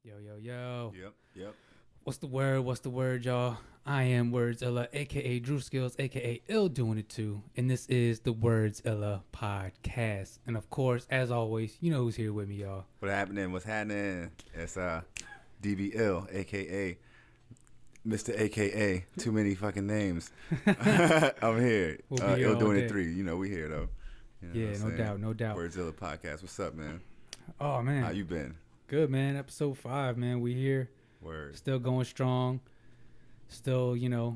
Yo, yo, yo. Yep. What's the word? What's the word, y'all? I am Words Illah, aka Drew Skills, aka Ill Doing It Too. And this is the Werds Illah Podcast. And of course, as always, you know who's here with me, y'all. What's happening? It's DB Ill, aka Mr. AKA. Too many fucking names. I'm here. We'll be here Ill all Doing day. It 3. You know, we here though. You know Yeah, what I'm no saying? doubt, no doubt. Werds Illah Podcast. What's up, man? Oh, man. How you been? Good, man. Episode 5, man. We here. Word. Still going strong. Still, a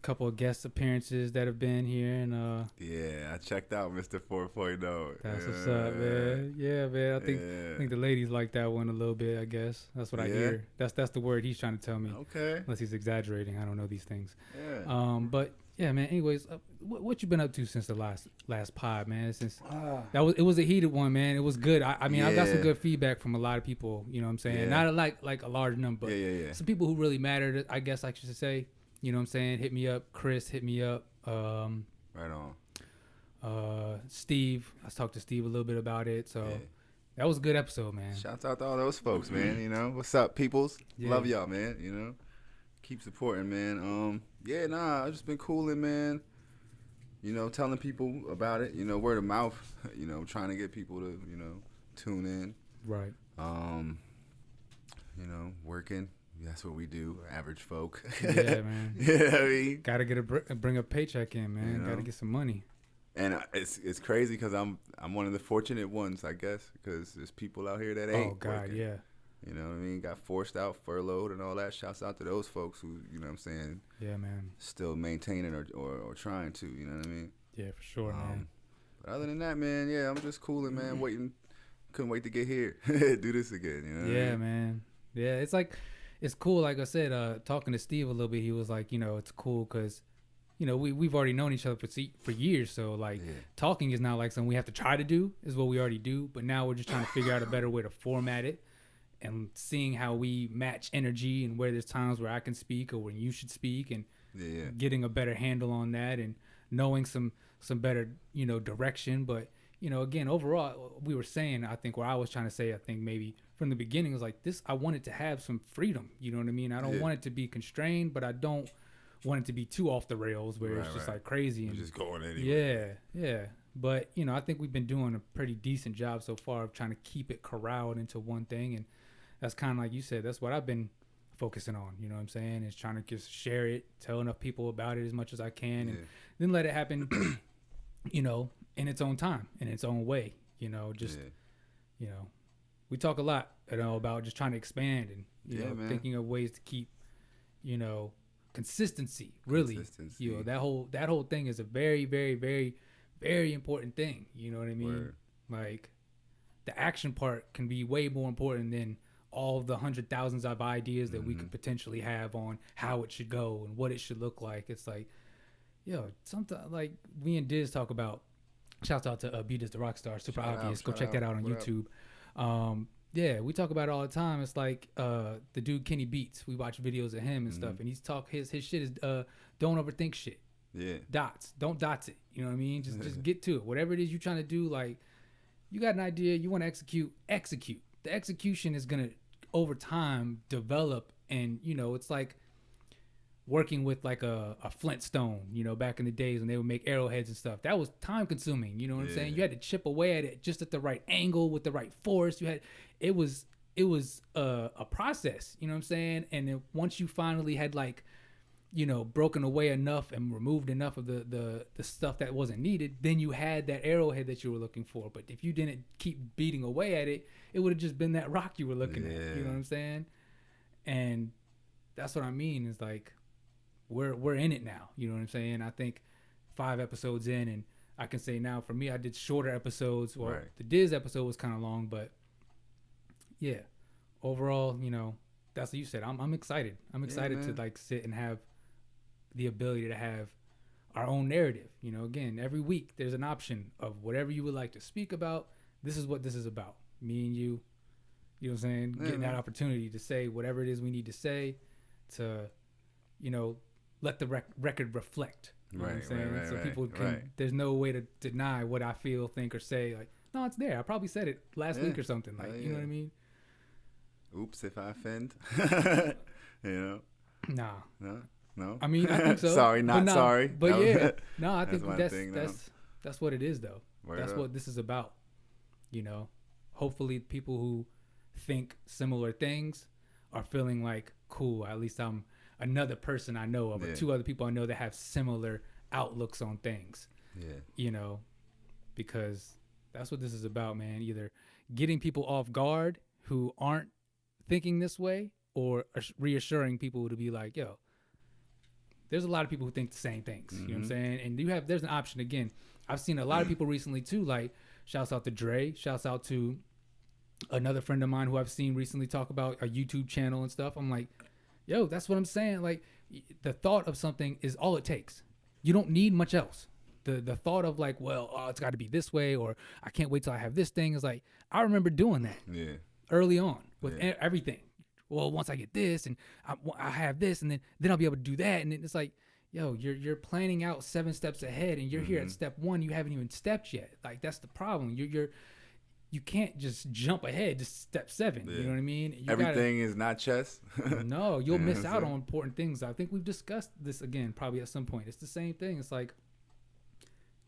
couple of guest appearances that have been here. And Yeah, I checked out Mr. 4.0. that's what's up, man. Yeah, man. I think the ladies like that one a little bit, I guess. That's what I hear. That's the word he's trying to tell me. Okay. Unless he's exaggerating. I don't know these things. Yeah. But yeah, man. Anyways, what you been up to since the last pod, man? Since it was a heated one, man. It was good. I mean, I got some good feedback from a lot of people. You know what I'm saying? Yeah. Not like a large number, but Yeah. some people who really mattered. I guess I should say. You know what I'm saying? Hit me up. Chris hit me up. Right on. Steve. I talked to Steve a little bit about it. So that was a good episode, man. Shouts out to all those folks, man. You know, what's up, peoples? Yeah. Love y'all, man. You know, keep supporting, man. I've just been cooling, man. You know, telling people about it. You know, word of mouth. You know, trying to get people to tune in. Right. You know, working. That's what we do, average folk. Yeah, man. Yeah, I mean, Gotta bring a paycheck in, man. You know? Gotta get some money. and it's crazy because I'm one of the fortunate ones, I guess, because there's people out here that ain't. Oh God, working. yeah. You know what I mean? Got forced out, furloughed, and all that. Shouts out to those folks who, you know what I'm saying, Yeah, man. still maintaining or trying to, you know what I mean? Yeah, for sure, man. But other than that, man, yeah, I'm just cooling, man, waiting. Couldn't wait to get here. Do this again, you know what I Yeah, mean? man. Yeah, it's cool. Like I said, talking to Steve a little bit, he was like, it's cool because, we've already known each other for years. So, like, talking is not like something we have to try to do, is what we already do. But now we're just trying to figure out a better way to format it and seeing how we match energy and where there's times where I can speak or when you should speak and getting a better handle on that and knowing some better, direction. But, again, overall, we were saying, I think, where I was trying to say, I think maybe from the beginning was like this, I wanted to have some freedom. You know what I mean? I don't want it to be constrained, but I don't want it to be too off the rails where it's just like crazy. You're just going anyway. Yeah. But, I think we've been doing a pretty decent job so far of trying to keep it corralled into one thing. And that's kind of like you said, that's what I've been focusing on. You know what I'm saying? Is trying to just share it, tell enough people about it as much as I can, and then let it happen, in its own time, in its own way. We talk a lot, about just trying to expand and thinking of ways to keep, consistency. Really, that whole thing is a very, very, very, very important thing. You know what I mean? Word. Like, the action part can be way more important than all the 100,000s of ideas that we could potentially have on how it should go and what it should look like. It's like, sometimes like me and Diz talk about. Shouts out to Beat is the Rockstar, super obvious. Go check that out on YouTube. We talk about it all the time. It's like the dude Kenny Beats. We watch videos of him and stuff, and he's his shit is don't overthink shit. Yeah. Don't dots it. You know what I mean? Just get to it. Whatever it is you're trying to do, like you got an idea, you want to execute. The execution is gonna over time develop, and it's like working with like a Flintstone, back in the days when they would make arrowheads and stuff. That was time consuming. You know what I'm saying? You had to chip away at it just at the right angle with the right force. It was a process. You know what I'm saying? And then once you finally had like, broken away enough and removed enough of the stuff that wasn't needed, then you had that arrowhead that you were looking for. But if you didn't keep beating away at it, it would have just been that rock you were looking at. You know what I'm saying? And that's what I mean is like, we're in it now. You know what I'm saying? I think 5 episodes in, and I can say now for me, I did shorter episodes. Well, the Diz episode was kind of long, but yeah, overall, that's what you said. I'm excited. I'm excited to like sit and have the ability to have our own narrative. Again, every week there's an option of whatever you would like to speak about. This is what this is about. Me and you. You know what I'm saying? Getting that opportunity to say whatever it is we need to say to, let the record reflect. You know what I'm saying? So people can, there's no way to deny what I feel, think, or say. Like, no, it's there. I probably said it last week or something. Like, you know what I mean? Oops, if I offend. You know? Nah. No. I mean, I think so. Sorry, not sorry. But yeah, no, I think that's that's what it is though. That's up. what this is about. You know, hopefully people who think similar things are feeling like, cool, at least I'm another person I know of, or two other people I know that have similar outlooks on things. Yeah. You know, because that's what this is about, man. Either getting people off guard who aren't thinking this way, or reassuring people to be like, yo, there's a lot of people who think the same things. You know what I'm saying? And there's an option. Again, I've seen a lot of people recently too, like shouts out to Dre, shouts out to another friend of mine who I've seen recently talk about a YouTube channel and stuff. I'm like, yo, that's what I'm saying. Like, the thought of something is all it takes. You don't need much else. The thought of like, well, oh, it's got to be this way, or I can't wait till I have this thing, is like, I remember doing that early on with everything. Well, once I get this and I have this, and then I'll be able to do that. And it's like, yo, you're planning out 7 steps ahead, and you're here at step 1. You haven't even stepped yet. Like, that's the problem. You can't just jump ahead to step 7. You know what I mean? Everything is not chess. No, you'll miss out on important things. I think we've discussed this again, probably at some point. It's the same thing. It's like,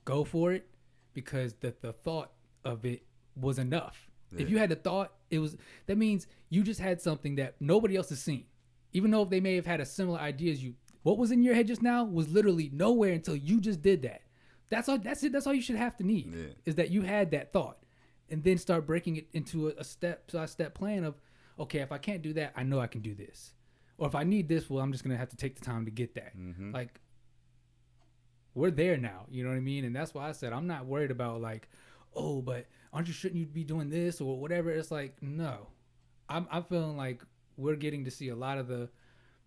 go for it, because the thought of it was enough. If you had the thought, that means you just had something that nobody else has seen. Even though they may have had a similar idea as you, what was in your head just now was literally nowhere until you just did that. That's all. That's it. That's all you should have to need is that you had that thought, and then start breaking it into a step plan of, okay, if I can't do that, I know I can do this, or if I need this, well, I'm just gonna have to take the time to get that. Like, we're there now. You know what I mean? And that's why I said I'm not worried about like, oh, but shouldn't you be doing this or whatever? It's like, no, I'm feeling like we're getting to see a lot of the,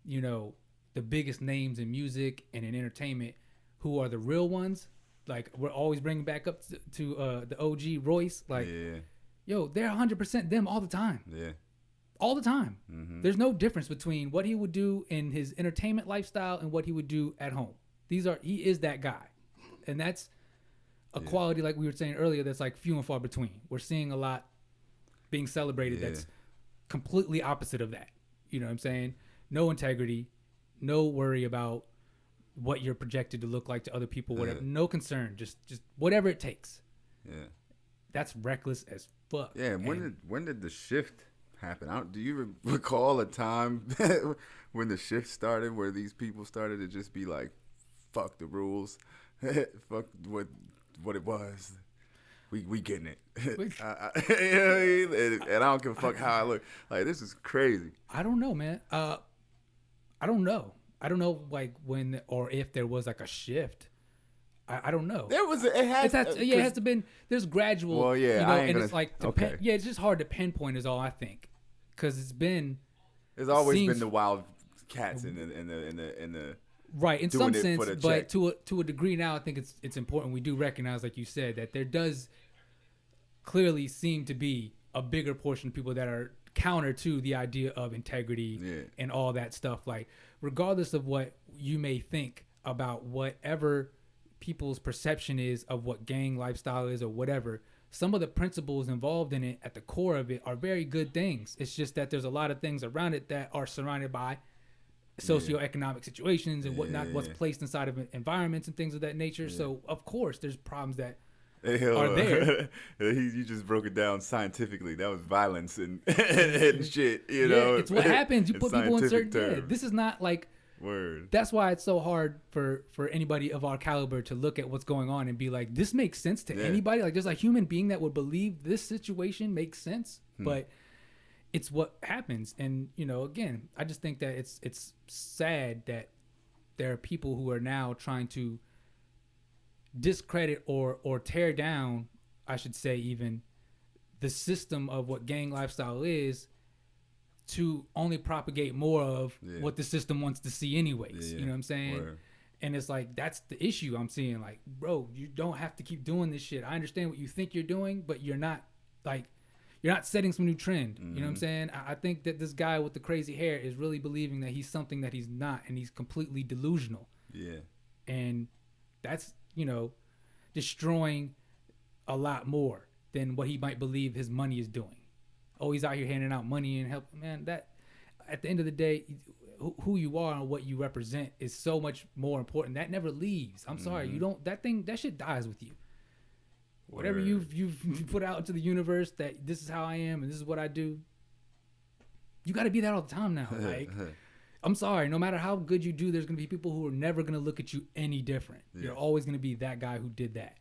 you know, the biggest names in music and in entertainment who are the real ones. Like, we're always bringing back up to the OG Royce. Like, yo, they're 100% them all the time. Yeah. All the time. There's no difference between what he would do in his entertainment lifestyle and what he would do at home. He is that guy. And that's a quality, like we were saying earlier, that's like few and far between. We're seeing a lot being celebrated that's completely opposite of that. You know what I'm saying? No integrity, no worry about what you're projected to look like to other people, whatever. No concern, just whatever it takes. Yeah. That's reckless as fuck. Yeah, when did the shift happen? Do you recall a time when the shift started where these people started to just be like, fuck the rules, fuck what it was, we getting it. You know what I mean? And I don't give a fuck how I look. Like, this is crazy. I don't know, man. I don't know like when or if there was like a shift. I don't know. There was it has to been. There's gradual. Well, yeah, you know, and it's like it's just hard to pinpoint is all I think, because it's always been the wild cats in the right, in some sense, but to a degree now, I think it's important. We do recognize, like you said, that there does clearly seem to be a bigger portion of people that are counter to the idea of integrity and all that stuff. Like, regardless of what you may think about whatever people's perception is of what gang lifestyle is or whatever, some of the principles involved in it at the core of it are very good things. It's just that there's a lot of things around it that are surrounded by socioeconomic situations and whatnot, what's placed inside of environments and things of that nature. So of course there's problems that are there. You just broke it down scientifically. That was violence and shit, you know. It's what happens. You put people in certain this is not like word. That's why it's so hard for anybody of our caliber to look at what's going on and be like, this makes sense to anybody. Like, there's a human being that would believe this situation makes sense, but it's what happens. And, you know, again, I just think that it's sad that there are people who are now trying to discredit or tear down, I should say, even the system of what gang lifestyle is, to only propagate more of what the system wants to see anyways. You know what I'm saying? Word. And it's like, that's the issue I'm seeing. Like, bro, you don't have to keep doing this shit. I understand what you think you're doing, but you're not setting some new trend. You know what I'm saying? I think that this guy with the crazy hair is really believing that he's something that he's not, and he's completely delusional. Yeah. And that's, you know, destroying a lot more than what he might believe his money is doing. always out here handing out money and help. Man, that at the end of the day, who you are and what you represent is so much more important. That never leaves. I'm sorry, you don't. That shit dies with you. Whatever you've put out into the universe, that this is how I am and this is what I do. You got to be that all the time now. Like, I'm sorry, no matter how good you do, there's gonna be people who are never gonna look at you any different. Yeah. You're always gonna be that guy who did that,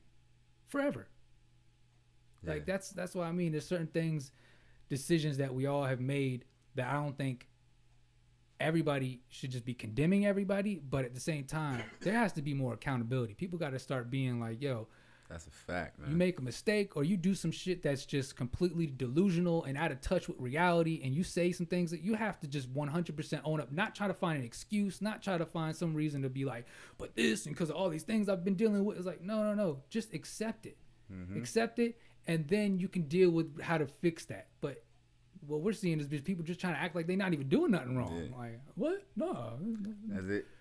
forever. Yeah. Like that's what I mean. There's certain things, decisions that we all have made that I don't think everybody should just be condemning everybody, but at the same time, there has to be more accountability. People got to start being like, yo. That's a fact, man. You make a mistake or you do some shit that's just completely delusional and out of touch with reality, and you say some things that you have to just 100% own up, not try to find an excuse, not try to find some reason to be like, but this and because of all these things I've been dealing with. It's like, no. Just accept it. Accept it, and then you can deal with how to fix that. But what we're seeing is people just trying to act like they're not even doing nothing wrong. Yeah. Like, what? No.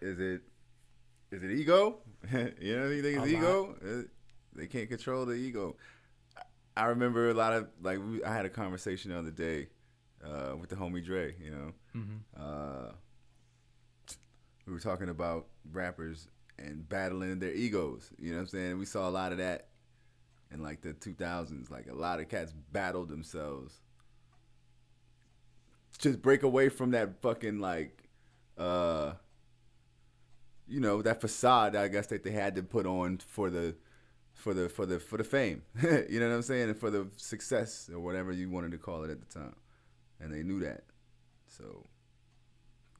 Is it ego? You know, you think it's ego? They can't control the ego. I remember a lot of, like, I had a conversation the other day with the homie Dre, you know. We were talking about rappers and battling their egos, you know what I'm saying? We saw a lot of that in, like, the 2000s. Like, a lot of cats battled themselves. Just break away from that fucking, like, you know, that facade, I guess, that they had to put on for the fame, you know what I'm saying, and for the success or whatever you wanted to call it at the time, and they knew that. So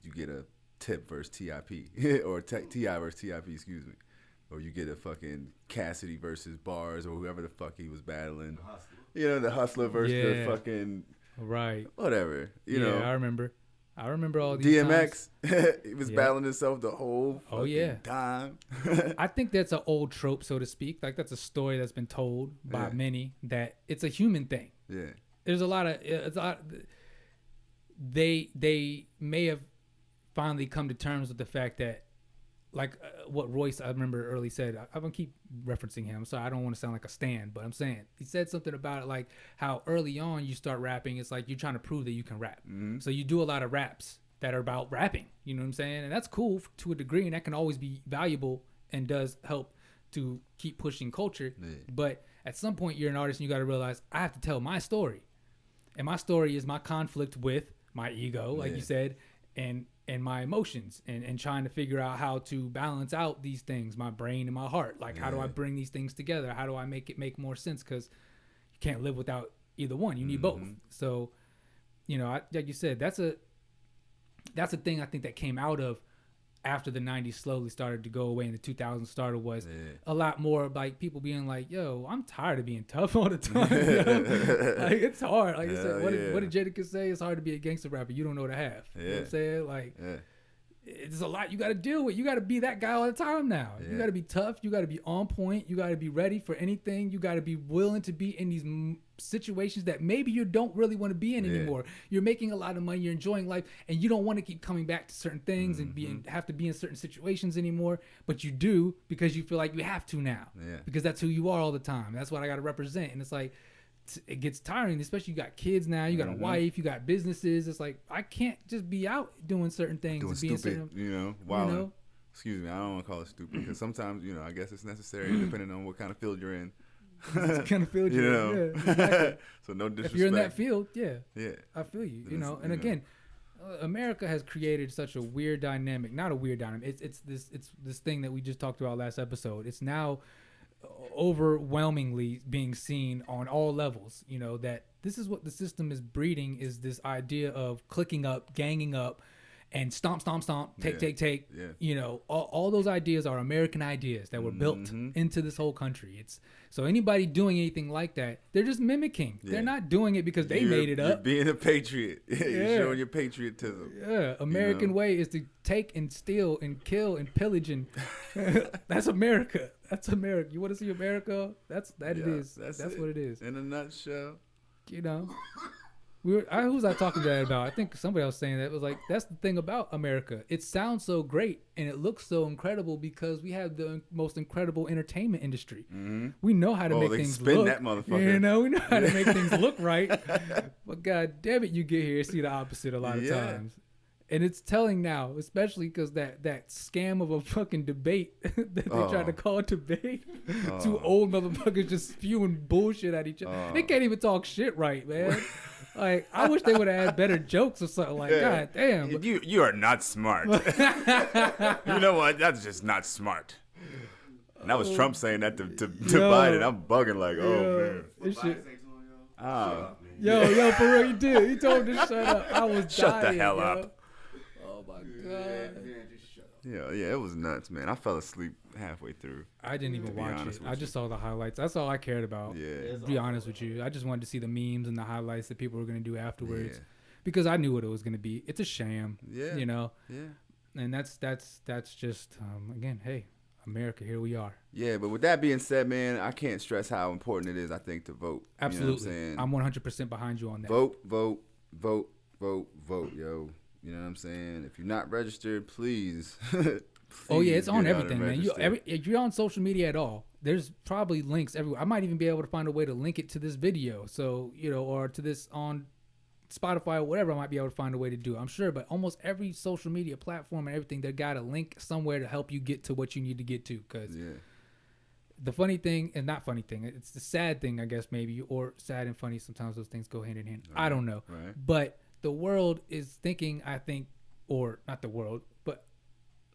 you get a Tip versus TIP, or T.I. versus TIP, excuse me, or you get a fucking Cassidy versus Bars or whoever the fuck he was battling. You know, the Hustler versus the fucking whatever. You know, I remember all these DMX. He was battling himself the whole fucking time. I think that's an old trope, so to speak. Like, that's a story that's been told by many, that it's a human thing. Yeah. There's a lot of they may have finally come to terms with the fact that, like what Royce, I remember early said, I'm gonna keep referencing him. So I don't want to sound like a stan, but I'm saying he said something about it, like how early on you start rapping, it's like you're trying to prove that you can rap. So you do a lot of raps that are about rapping, you know what I'm saying? And that's cool to a degree, and that can always be valuable and does help to keep pushing culture. But at some point you're an artist and you got to realize, I have to tell my story. And my story is my conflict with my ego, like you said, and my emotions, and trying to figure out how to balance out these things, my brain and my heart. Like, how do I bring these things together? How do I make it make more sense? Because you can't live without either one. You need both. So, you know, like you said, that's a thing I think that came out of after the 90s slowly started to go away and the 2000s started, was a lot more like people being like, yo, I'm tired of being tough all the time. Like, it's hard. Like I said, what did Jadakiss say? It's hard to be a gangster rapper. You don't know the half. You know what I'm saying? Like, it's a lot you got to deal with. You got to be that guy all the time now. You got to be tough. You got to be on point. You got to be ready for anything. You got to be willing to be in these situations that maybe you don't really want to be in anymore. You're making a lot of money. You're enjoying life, and you don't want to keep coming back to certain things and have to be in certain situations anymore. But you do, because you feel like you have to now, because that's who you are all the time. That's what I got to represent. And it's like, it gets tiring, especially you got kids now, you got a wife, you got businesses. It's like, I can't just be out doing certain things. Doing stupid, certain, you know, wow. You know? Excuse me, I don't want to call it stupid, because sometimes, you know, I guess it's necessary depending on what kind of field you're in. What kind of field you're in, exactly. So no disrespect. If you're in that field, I feel you, you know. And again, America has created such a weird dynamic, not a weird dynamic, it's this thing that we just talked about last episode. It's now overwhelmingly being seen on all levels, you know, that this is what the system is breeding, is this idea of clicking up, ganging up, and stomp, take. You know, all those ideas are American ideas that were built into this whole country. It's so anybody doing anything like that, they're just mimicking. They're not doing it because they made it up. You're being a patriot. You're showing your patriotism. American way is to take and steal and kill and pillage, and that's America. That's America. You want to see America? That's what it is. In a nutshell. You know. Who was I talking to that about? I think somebody else saying that. It was like, that's the thing about America. It sounds so great and it looks so incredible because we have the most incredible entertainment industry. Mm-hmm. We know how to make things look. That motherfucker. You know, we know how to make things look right. But God damn it, you get here and see the opposite a lot of times. And it's telling now, especially because that scam of a fucking debate that they tried to call a debate. Two old motherfuckers just spewing bullshit at each other. They can't even talk shit right, man. Like, I wish they would have had better jokes or something. Like, God damn. You are not smart. You know what? That's just not smart. And that was Trump saying that to Biden. I'm bugging like, man. This shit. Yo, for real, he did. He told him to shut up. I was shut dying, the hell up. Oh my God. Yeah, it was nuts, man. I fell asleep halfway through. I didn't even watch it. I just saw the highlights. That's all I cared about. Yeah. To be honest with you, I just wanted to see the memes and the highlights that people were going to do afterwards, because I knew what it was going to be. It's a sham. Yeah. You know. Yeah. And that's just again, hey, America, here we are. Yeah, but with that being said, man, I can't stress how important it is, I think, to vote. Absolutely. You know what I'm saying? I'm 100% behind you on that. Vote, yo. You know what I'm saying? If you're not registered, please. Oh yeah, it's on everything, man. If you're on social media at all, there's probably links everywhere. I might even be able to find a way to link it to this video, so or to this on Spotify or whatever. I might be able to find a way to do it, I'm sure. But almost every social media platform and everything, they got a link somewhere to help you get to what you need to get to. Because the funny thing, and not funny thing, it's the sad thing, I guess, maybe, or sad and funny. Sometimes those things go hand in hand. Right. I don't know, but the world is thinking, I think, or not the world, but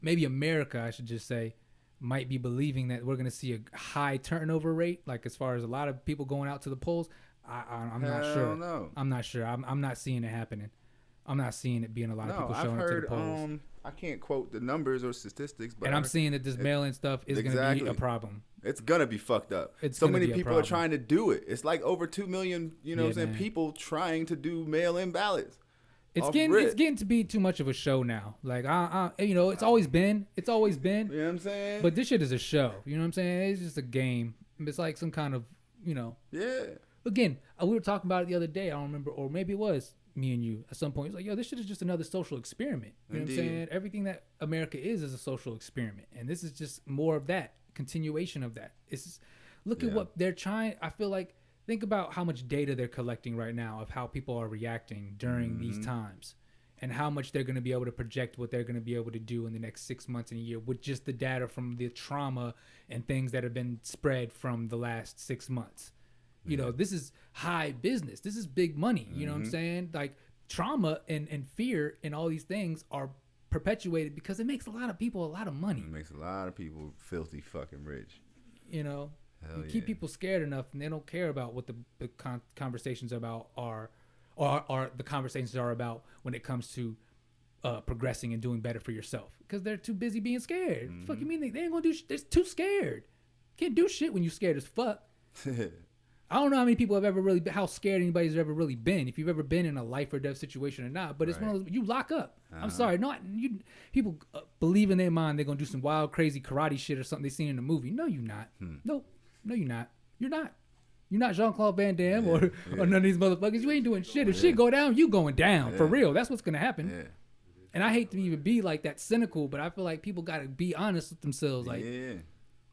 maybe America, I should just say, might be believing that we're going to see a high turnover rate, like as far as a lot of people going out to the polls. I'm not sure. No. I'm not sure. I'm not seeing it happening. I'm not seeing it being a lot of people showing up to the polls. I can't quote the numbers or statistics, but I'm seeing that this mail-in stuff is going to be a problem. It's going to be fucked up. So many people are trying to do it. It's like over 2 million, people trying to do mail-in ballots. It's getting to be too much of a show now. Like it's always been. You know what I'm saying? But this shit is a show. You know what I'm saying? It's just a game. It's like some kind of, Yeah. Again, we were talking about it the other day. I don't remember, or maybe it was me and you at some point. It's like, yo, this shit is just another social experiment. You know what I'm saying? Everything that America is a social experiment, and this is just more of that continuation of that. Look at what they're trying. I feel like, think about how much data they're collecting right now of how people are reacting during these times, and how much they're going to be able to project what they're going to be able to do in the next 6 months and a year with just the data from the trauma and things that have been spread from the last 6 months. This is high business. This is big money. You know what I'm saying? Like, trauma and fear and all these things are perpetuated because it makes a lot of people a lot of money. It makes a lot of people filthy fucking rich. Keep people scared enough, and they don't care about what the conversations about are the conversations are about when it comes to progressing and doing better for yourself, because they're too busy being scared. Fuck you mean they ain't gonna do shit? They're too scared. Can't do shit when you're scared as fuck. I don't know how many people have ever really been, how scared anybody's ever really been, if you've ever been in a life or death situation or not. But it's one of those, you lock up. I'm sorry, people believe in their mind they're gonna do some wild, crazy karate shit or something they seen in a movie. No, you're not. No, you're not. You're not. You're not Jean-Claude Van Damme or none of these motherfuckers. You ain't doing shit. If shit go down, you going down for real. That's what's gonna happen. Yeah. And I hate to even be like that cynical, but I feel like people gotta be honest with themselves. Like,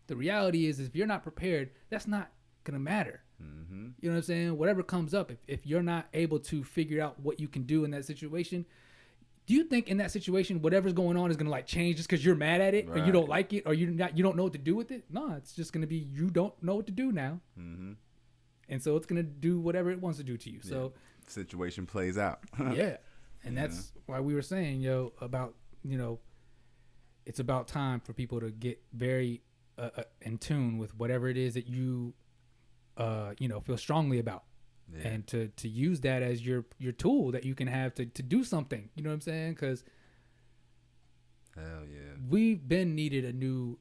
the reality is if you're not prepared, that's not gonna matter. You know what I'm saying? Whatever comes up, if you're not able to figure out what you can do in that situation, do you think in that situation whatever's going on is gonna like change just because you're mad at it or you don't like it or you don't know what to do with it? No, it's just gonna be you don't know what to do now, and so it's gonna do whatever it wants to do to you. So situation plays out. And that's why we were saying, about it's about time for people to get very in tune with whatever it is that you feel strongly about, and to use that as your tool that you can have to do something. You know what I'm saying? Because we've been needed a new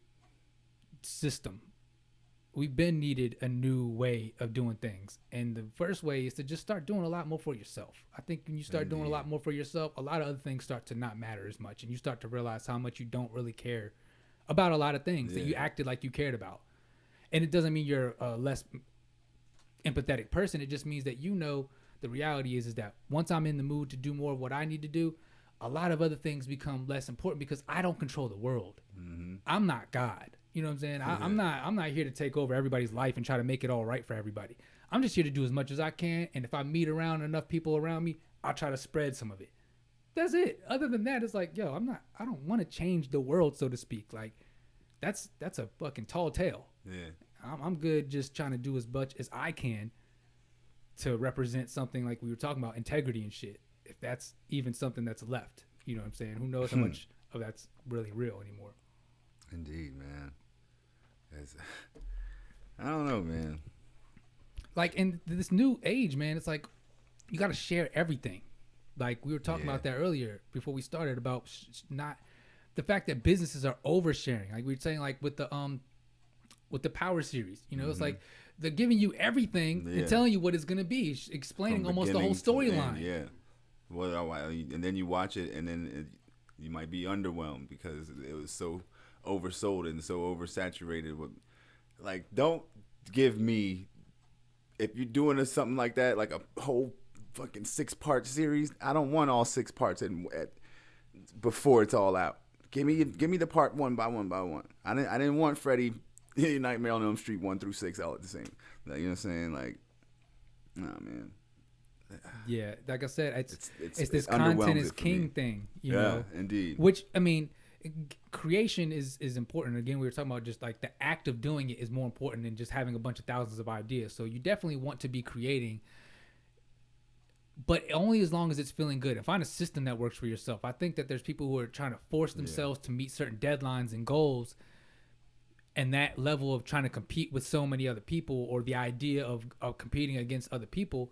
system. We've been needed a new way of doing things. And the first way is to just start doing a lot more for yourself. I think when you start doing a lot more for yourself, a lot of other things start to not matter as much, and you start to realize how much you don't really care about a lot of things that you acted like you cared about. And it doesn't mean you're less empathetic person. It just means that the the reality is that once I'm in the mood to do more of what I need to do, a lot of other things become less important because I don't control the world. Mm-hmm. I'm not God. You know what I'm saying? I'm not here to take over everybody's life and try to make it all right for everybody. I'm just here to do as much as I can. And if I meet around enough people around me, I'll try to spread some of it. That's it. Other than that, it's like, yo, I don't want to change the world, so to speak. Like, that's a fucking tall tale. Yeah. I'm good just trying to do as much as I can to represent something like we were talking about, integrity and shit. If that's even something that's left, you know what I'm saying? Who knows how much of that's really real anymore? Indeed, man. I don't know, man. Like in this new age, man, it's like you got to share everything. Like we were talking about that earlier before we started about not the fact that businesses are oversharing. Like we were saying, like with the Power series, you know, it's like they're giving you everything and telling you what it's gonna be, explaining almost the whole storyline. Yeah. Well, and then you watch it, and then you might be underwhelmed because it was so oversold and so oversaturated. Like, don't give me, if you're doing something like that, like a whole fucking 6-part series, I don't want all 6 parts before it's all out. Give me the part one by one by one. I didn't want Freddy Nightmare on Elm Street 1 through 6 all at the same. Like, you know what I'm saying? Like, nah, man. Yeah, like I said, it's this content is king thing, you know. Indeed. Which, I mean, creation is important. Again, we were talking about just like the act of doing it is more important than just having a bunch of thousands of ideas. So you definitely want to be creating, but only as long as it's feeling good. And find a system that works for yourself. I think that there's people who are trying to force themselves to meet certain deadlines and goals, and that level of trying to compete with so many other people, or the idea of competing against other people,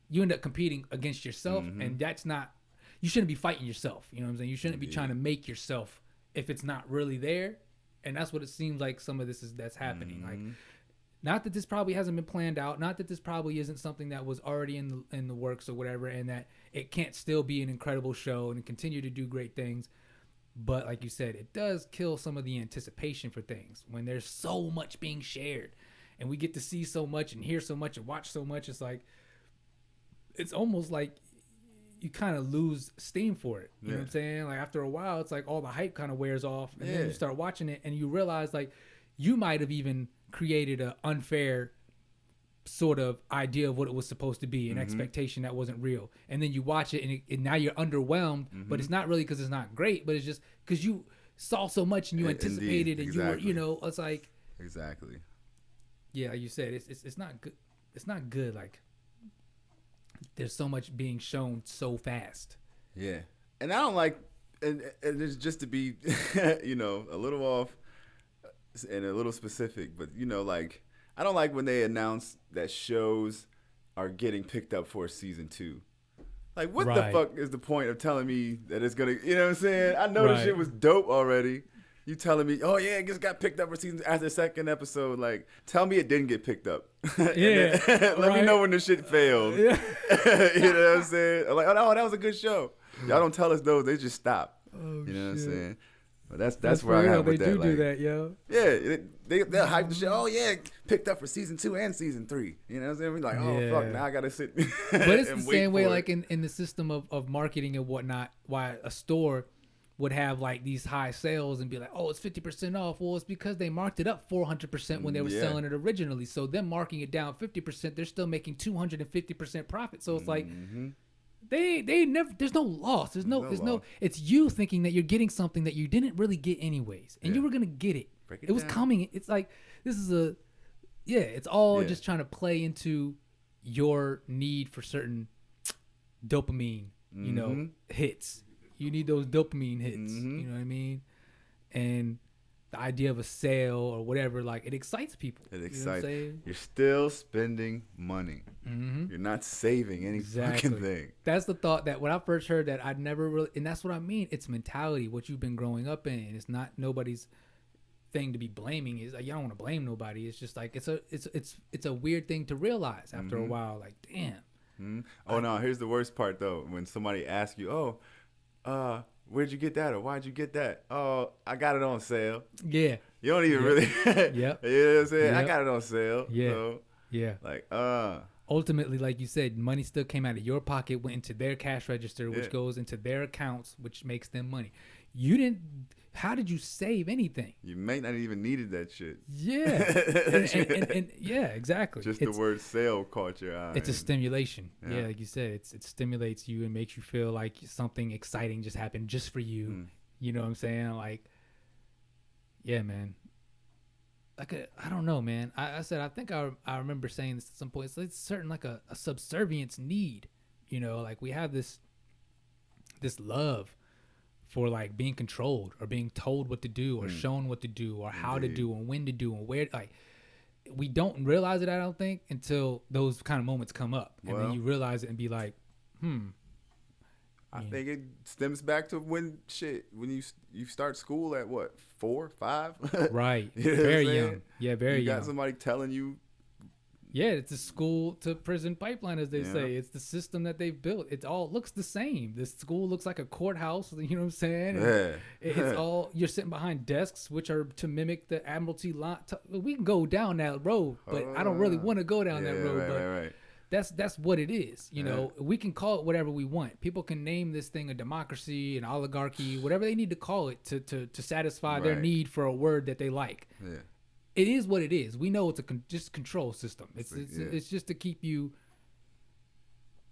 you end up competing against yourself, and that's not, you shouldn't be fighting yourself. You know what I'm saying? You shouldn't be trying to make yourself if it's not really there. And that's what it seems like some of this that's happening. Like, not that this probably hasn't been planned out, not that this probably isn't something that was already in the works or whatever, and that it can't still be an incredible show and continue to do great things. But like you said, it does kill some of the anticipation for things when there's so much being shared and we get to see so much and hear so much and watch so much. It's like, it's almost like you kind of lose steam for it. You know what I'm saying? Like after a while, it's like all the hype kind of wears off, and then you start watching it and you realize like you might have even created an unfair sort of idea of what it was supposed to be, an expectation that wasn't real. And then you watch it and now you're underwhelmed, but it's not really because it's not great, but it's just because you saw so much and you anticipated and you were, you know, it's like. Exactly. Yeah, like you said, it's not good. It's not good. Like, there's so much being shown so fast. Yeah. And I don't like, and it's just to be, you know, a little off and a little specific, but, you know, like, I don't like when they announce that shows are getting picked up for season 2. Like, what the fuck is the point of telling me that it's going to, you know what I'm saying? I know this shit was dope already. You telling me, oh, yeah, it just got picked up for season after the second episode. Like, tell me it didn't get picked up. Yeah. Let me know when the shit failed. Yeah. You know what I'm saying? I'm like, oh, no, that was a good show. Y'all don't tell us those. They just stop. Oh, you know what I'm saying? But that's where I have with that. They do that, yo. Yeah, they'll hype the shit. Oh, yeah, picked up for season 2 and season 3. You know what I'm saying? We're like, oh, fuck, now I got to sit But it's the same way, like, in the system of marketing and whatnot, why a store would have like these high sales and be like, oh, it's 50% off. Well, it's because they marked it up 400% when they were selling it originally. So them marking it down 50%, they're still making 250% profit. So it's like they never, there's no loss. There's no, it's you thinking that you're getting something that you didn't really get anyways. And you were going to get it. It was coming. It's like, this is it's all just trying to play into your need for certain dopamine, you know, hits. You need those dopamine hits, you know what I mean? And the idea of a sale or whatever, like, it excites people. It excites. You know, you're still spending money. You're not saving any fucking thing. That's the thought that when I first heard that, I'd never really, and that's what I mean. It's mentality, what you've been growing up in. It's not nobody's thing to be blaming. Is like, you don't want to blame nobody. It's just like, it's a weird thing to realize after a while. Like, damn. Oh, no, here's the worst part, though. When somebody asks you, where'd you get that, or why'd you get that? Oh, I got it on sale. Yeah. You don't even really. Yep. You know what I'm saying? I got it on sale. Yeah. So, yeah. Like, ultimately, like you said, money still came out of your pocket, went into their cash register, which goes into their accounts, which makes them money. You didn't. How did you save anything? You may not even needed that shit. Yeah, and yeah, exactly. Just the word sale caught your eye. It's a stimulation. Yeah, like you said, it stimulates you and makes you feel like something exciting just happened just for you. You know what I'm saying? Like, yeah, man. Like I don't know, man. I said I think I remember saying this at some point. It's certain like a subservience need. You know, like we have this love for like being controlled or being told what to do or shown what to do or how to do and when to do and where. Like we don't realize it, I don't think, until those kind of moments come up, and then you realize it and be like, I think it stems back to when you start school at what, 4, 5? Right. You know very young. Yeah, very young. You got somebody telling you. Yeah, it's a school to prison pipeline, as they say. It's the system that they've built. It all looks the same. This school looks like a courthouse. You know what I'm saying? Yeah. It's all, you're sitting behind desks, which are to mimic the Admiralty line. We can go down that road, but I don't really want to go down that road. Right. That's what it is. You know, we can call it whatever we want. People can name this thing a democracy, an oligarchy, whatever they need to call it to satisfy their need for a word that they like. Yeah. It is what it is. We know it's just control system. It's just to keep you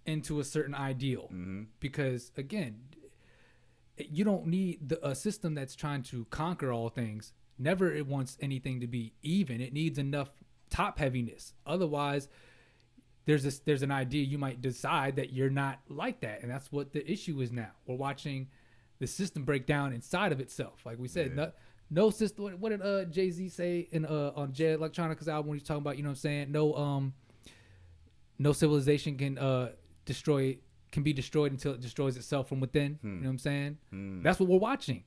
into a certain ideal. Because again, you don't need a system that's trying to conquer all things. Never it wants anything to be even. It needs enough top heaviness. Otherwise, there's an idea you might decide that you're not like that, and that's what the issue is now. We're watching the system break down inside of itself. Like we said, no system. What did Jay-Z say in on Jay Electronica's album when he's talking about, you know what I'm saying? No civilization can be destroyed until it destroys itself from within. You know what I'm saying? That's what we're watching.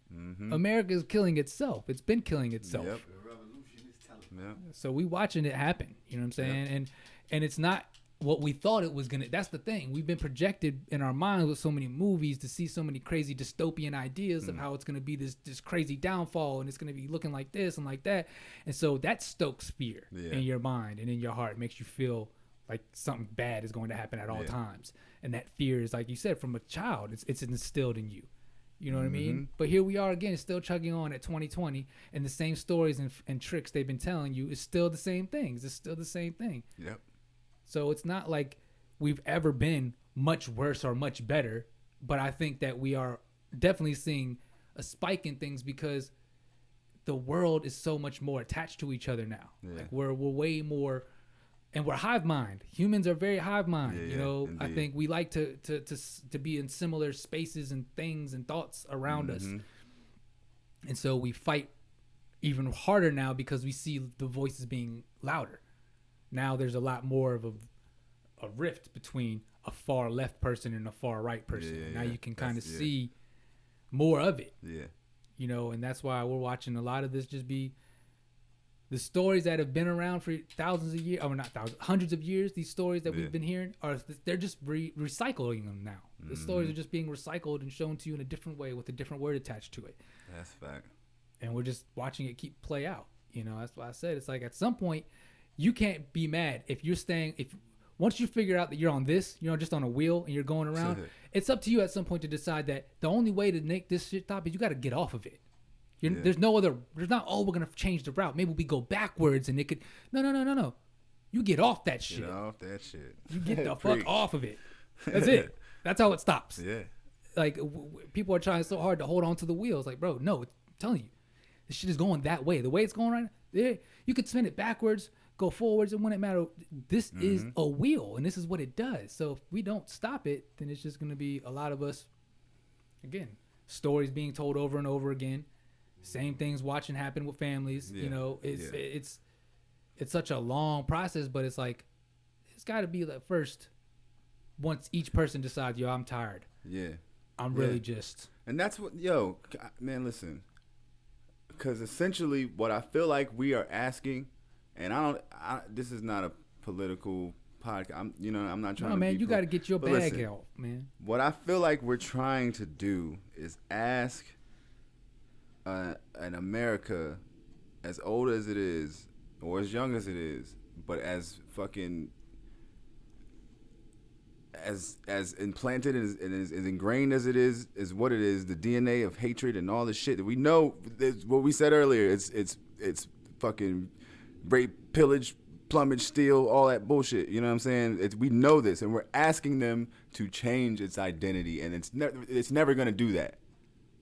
America is killing itself. It's been killing itself. Yep. The revolution is telling. So we watching it happen. You know what I'm saying? And it's not what we thought it was gonna. That's the thing. We've been projected in our minds with so many movies to see so many crazy dystopian ideas of how it's gonna be this crazy downfall, and it's gonna be looking like this and like that. And so that stokes fear in your mind and in your heart. It makes you feel like something bad is going to happen at all times. And that fear is, like you said, from a child. It's instilled in you. You know what I mean? But here we are again, still chugging on at 2020, and the same stories and tricks they've been telling you is still the same things. It's still the same thing. Yep. So it's not like we've ever been much worse or much better, but I think that we are definitely seeing a spike in things because the world is so much more attached to each other now. Like we're way more, and we're hive mind. Humans are very hive mind. You know, indeed. I think we like to be in similar spaces and things and thoughts around us, and so we fight even harder now because we see the voices being louder. Now there's a lot more of a rift between a far left person and a far right person. Now you can kind of see more of it. You know, and that's why we're watching a lot of this just be the stories that have been around for thousands of years, or not thousands, hundreds of years. These stories that we've been hearing they're just recycling them now. The stories are just being recycled and shown to you in a different way with a different word attached to it. That's fact. And we're just watching it keep play out. You know, that's why I said it's like at some point, you can't be mad if you're once you figure out that you're on this, you know, just on a wheel and you're going around, it's up to you at some point to decide that the only way to make this shit stop is you got to get off of it. There's not, we're going to change the route. Maybe we go backwards and it could, no. You get off that shit. Get off that shit. You get the fuck off of it. That's it. That's how it stops. Yeah. Like people are trying so hard to hold on to the wheels. Like, bro, no, I'm telling you, this shit is going that way. The way it's going right now, you could spin it backwards, go forwards, it wouldn't matter. This is a wheel, and this is what it does. So if we don't stop it, then it's just going to be a lot of us, again, stories being told over and over again, same things watching happen with families. You know, it's such a long process, but it's like it's got to be like first. Once each person decides, yo, I'm tired. I'm really just. And that's what, man, listen, because essentially what I feel like we are asking. And this is not a political podcast. I'm not trying to. No, man, you got to get your bag out, man. What I feel like we're trying to do is ask an America as old as it is, or as young as it is, but as fucking as implanted and as ingrained as it is what it is, the DNA of hatred and all this shit that we know. What we said earlier, it's fucking rape, pillage, plumage, steal, all that bullshit. You know what I'm saying? We know this, and we're asking them to change its identity, and it's never gonna do that.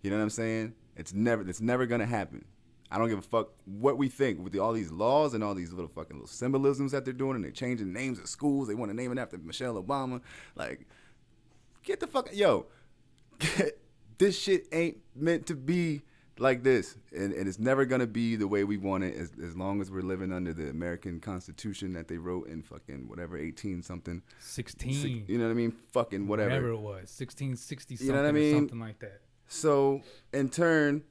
You know what I'm saying? It's never gonna happen. I don't give a fuck what we think with all these laws and all these little symbolisms that they're doing, and they're changing names of schools. They want to name it after Michelle Obama. Like, get the fuck, yo, this shit ain't meant to be like this, and it's never gonna be the way we want it as long as we're living under the American Constitution that they wrote in fucking whatever 16. You know what I mean? Fucking whatever it was, 1660 something, you know what I mean? Or something like that. So in turn.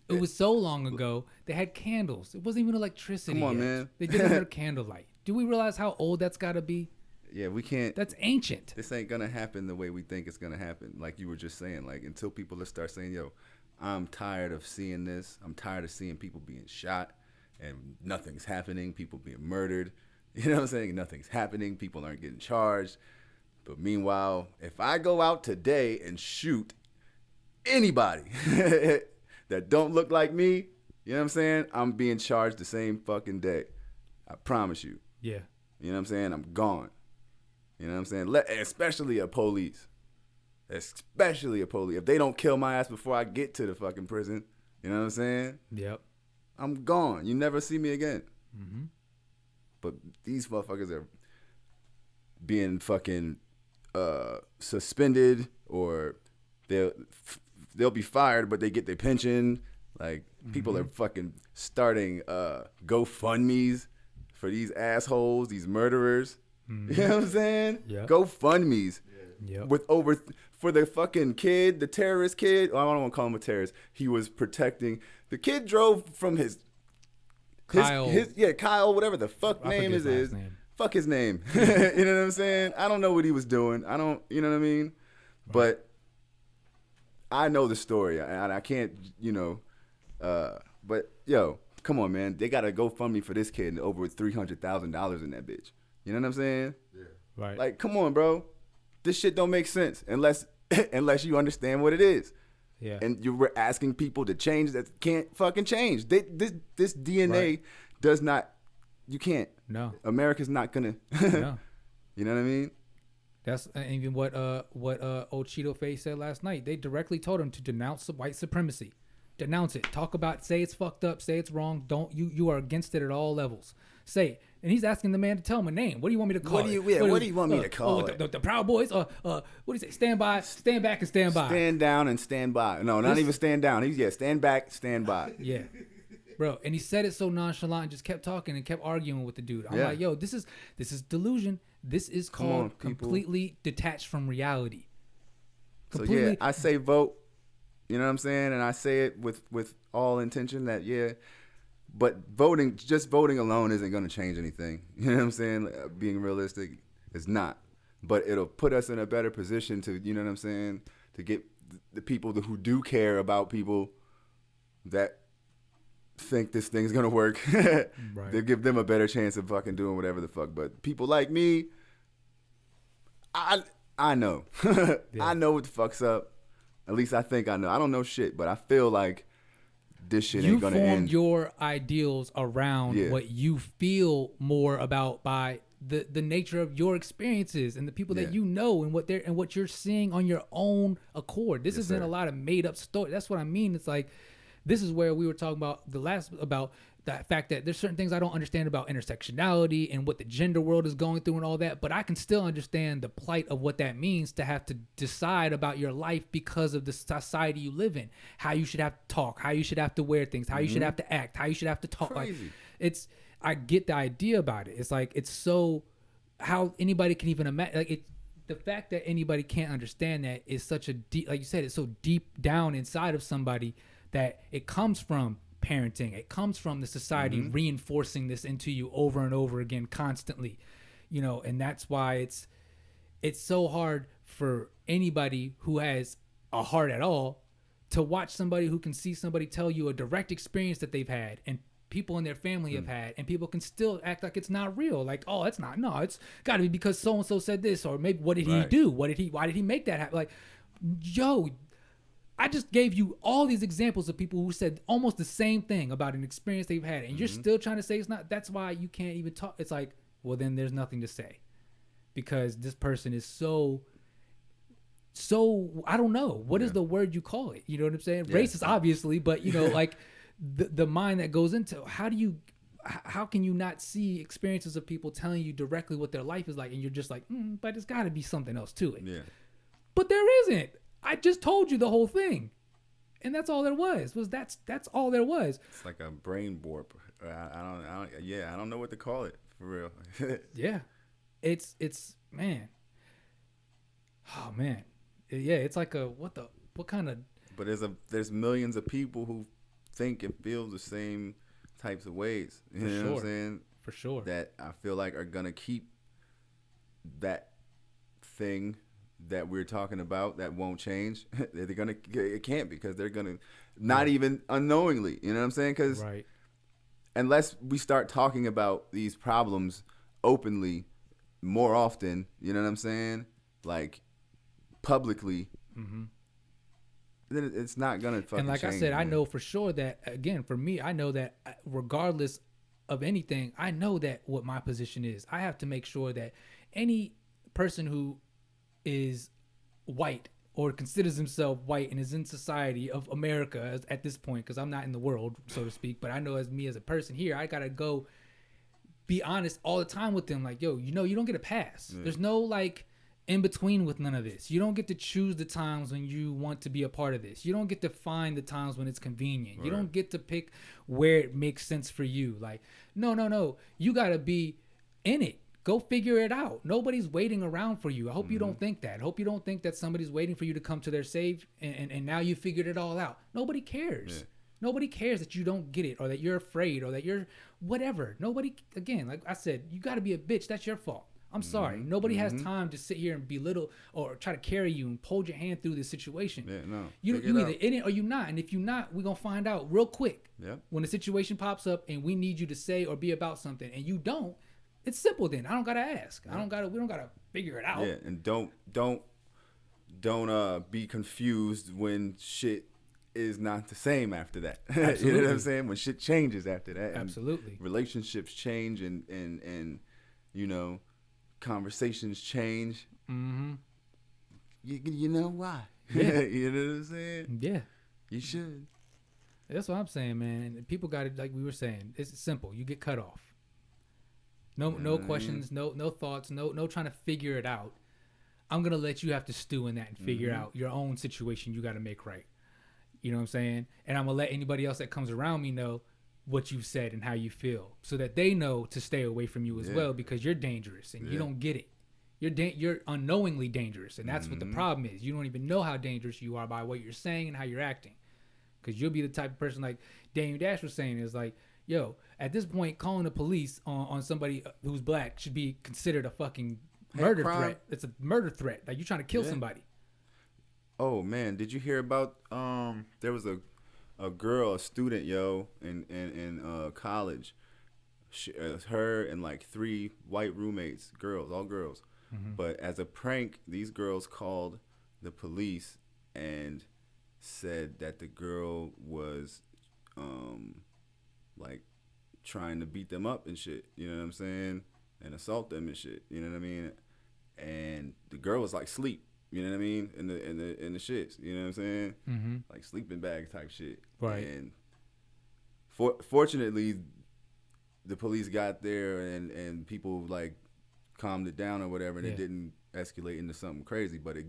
It was so long ago, they had candles. It wasn't even electricity. Come on, yet. man. They did it under candlelight. Do we realize how old that's got to be? Yeah, we can't. That's ancient. This ain't going to happen the way we think it's going to happen. Like you were just saying, like until people start saying, yo, I'm tired of seeing this. I'm tired of seeing people being shot and nothing's happening. People being murdered. You know what I'm saying? Nothing's happening. People aren't getting charged. But meanwhile, if I go out today and shoot anybody that don't look like me, you know what I'm saying? I'm being charged the same fucking day. I promise you. Yeah. You know what I'm saying? I'm gone. You know what I'm saying? Especially a police. Especially a police. If they don't kill my ass before I get to the fucking prison, you know what I'm saying? Yep. I'm gone. You never see me again. Mm-hmm. But these motherfuckers are being fucking suspended, or they'll be fired, but they get their pension. Like, people are fucking starting GoFundMes for these assholes, these murderers. You know what I'm saying? Yep. GoFundMes. Yep. With for the fucking kid, the terrorist kid. Well, I don't want to call him a terrorist. He was protecting. The kid drove from Kyle. Kyle, whatever the fuck name is his. Fuck his name. You know what I'm saying? I don't know what he was doing. You know what I mean? Right. But I know the story, and I can't, but yo, come on, man. They got to GoFundMe for this kid and over $300,000 in that bitch. You know what I'm saying? Yeah. Right. Like, come on, bro. This shit don't make sense unless you understand what it is. Yeah. And you were asking people to change that can't fucking change. This DNA Right. does not. You can't. No. America's not gonna. No. You know what I mean? That's even what old Cheeto Face said last night. They directly told him to denounce white supremacy. Denounce it. Talk about, say it's fucked up, say it's wrong. Don't you are against it at all levels. Say it. And he's asking the man to tell him a name. What do you want me to call it? What do you want me to call it? The Proud Boys? What do you say? Stand by, stand back, and stand by. Stand down and stand by. No, not even stand down. Stand back, stand by. Yeah. Bro, and he said it so nonchalant and just kept talking and kept arguing with the dude. I'm like, yo, this is delusion. This is called completely detached from reality. Completely. So yeah, I say vote. You know what I'm saying? And I say it with all intention that, yeah, but just voting alone isn't going to change anything. You know what I'm saying? Being realistic, it's not. But it'll put us in a better position to, you know what I'm saying, to get the people who do care about people that think this thing's going to work. Right. They'll give them a better chance of fucking doing whatever the fuck. But people like me, I know. Yeah. I know what the fuck's up. At least I think I know. I don't know shit, but I feel like this shit ain't gonna end. You formed your ideals around what you feel more about by the nature of your experiences and the people that you know and what you're seeing on your own accord. This isn't a lot of made up story. That's what I mean. It's like, this is where we were talking about about the fact that there's certain things I don't understand about intersectionality and what the gender world is going through and all that, but I can still understand the plight of what that means to have to decide about your life because of the society you live in, how you should have to talk, how you should have to wear things, how you should have to act, how you should have to talk. Crazy. Like, I get the idea about it. It's like, it's so, how anybody can even imagine, like, the fact that anybody can't understand that is such a deep, like you said, it's so deep down inside of somebody that it comes from parenting. It comes from the society reinforcing this into you over and over again constantly, and that's why it's so hard for anybody who has a heart at all to watch somebody who can see somebody tell you a direct experience that they've had and people in their family have had, and people can still act like it's not real. Like, oh, it's not. No, it's got to be because so and so said this, or maybe what did he do? Why did he make that happen? Like, yo, I just gave you all these examples of people who said almost the same thing about an experience they've had, and you're still trying to say it's not. That's why you can't even talk. It's like, well, then there's nothing to say, because this person is so I don't know. What is the word you call it? You know what I'm saying? Yeah. Racist, obviously, but you know, like the mind that goes into how can you not see experiences of people telling you directly what their life is like, and you're just like, but there's got to be something else to it. Yeah. But there isn't. I just told you the whole thing, and that's all there was. That's all there was. It's like a brain warp. I don't know what to call it for real. Yeah, it's man. Oh man, yeah. It's like what kind of? But there's millions of people who think and feel the same types of ways. You know what I'm saying? For sure. That I feel like are gonna keep that thing that we're talking about that won't change. It can't, because they're gonna not even unknowingly, you know what I'm saying? Because unless we start talking about these problems openly more often, you know what I'm saying, like publicly, then it's not gonna fucking and like change, I said, man. I know for sure that, again, for me, I know that regardless of anything, I know that what my position is. I have to make sure that any person who is white or considers himself white and is in society of America at this point, because I'm not in the world, so to speak, but I know as me as a person here, I gotta go be honest all the time with them. Like, yo, you know, you don't get a pass. There's no like in between with none of this. You don't get to choose the times when you want to be a part of this. You don't get to find the times when it's convenient. You don't get to pick where it makes sense for you. Like, no. You gotta be in it. Go figure it out. Nobody's waiting around for you. I hope you don't think that. I hope you don't think that somebody's waiting for you to come to their save and now you figured it all out. Nobody cares. Nobody cares that you don't get it, or that you're afraid, or that you're whatever. Nobody, again, like I said, you got to be a bitch. That's your fault. I'm sorry. Nobody has time to sit here and belittle or try to carry you and hold your hand through this situation. Yeah, no. You either in it or you not. And if you're not, we're going to find out real quick. When the situation pops up and we need you to say or be about something and you don't, it's simple then. I don't gotta ask. We don't gotta figure it out. Yeah, and don't be confused when shit is not the same after that. You know what I'm saying? When shit changes after that. Absolutely. Relationships change and you know, conversations change. You know why? Yeah. You know what I'm saying? Yeah. You should. That's what I'm saying, man. People got it, like we were saying. It's simple. You get cut off. No questions, no thoughts, no trying to figure it out. I'm gonna let you have to stew in that and figure out your own situation. You got to make right. You know what I'm saying? And I'm gonna let anybody else that comes around me know what you've said and how you feel, so that they know to stay away from you as well, because you're dangerous and you don't get it. You're unknowingly dangerous, and that's what the problem is. You don't even know how dangerous you are by what you're saying and how you're acting, because you'll be the type of person, like Daniel Dash was saying, is like, yo, at this point, calling the police on somebody who's black should be considered a fucking murder threat. It's a murder threat. Like, you're trying to kill somebody. Oh man, did you hear about there was a girl, a student, in college. Her and like 3 white roommates, all girls. But as a prank, these girls called the police and said that the girl was like trying to beat them up and shit, you know what I'm saying, and assault them and shit, you know what I mean, and the girl was like asleep, you know what I mean, in the shits, you know what I'm saying, like sleeping bag type shit, right? And fortunately, the police got there and people like calmed it down or whatever, and it didn't escalate into something crazy, but it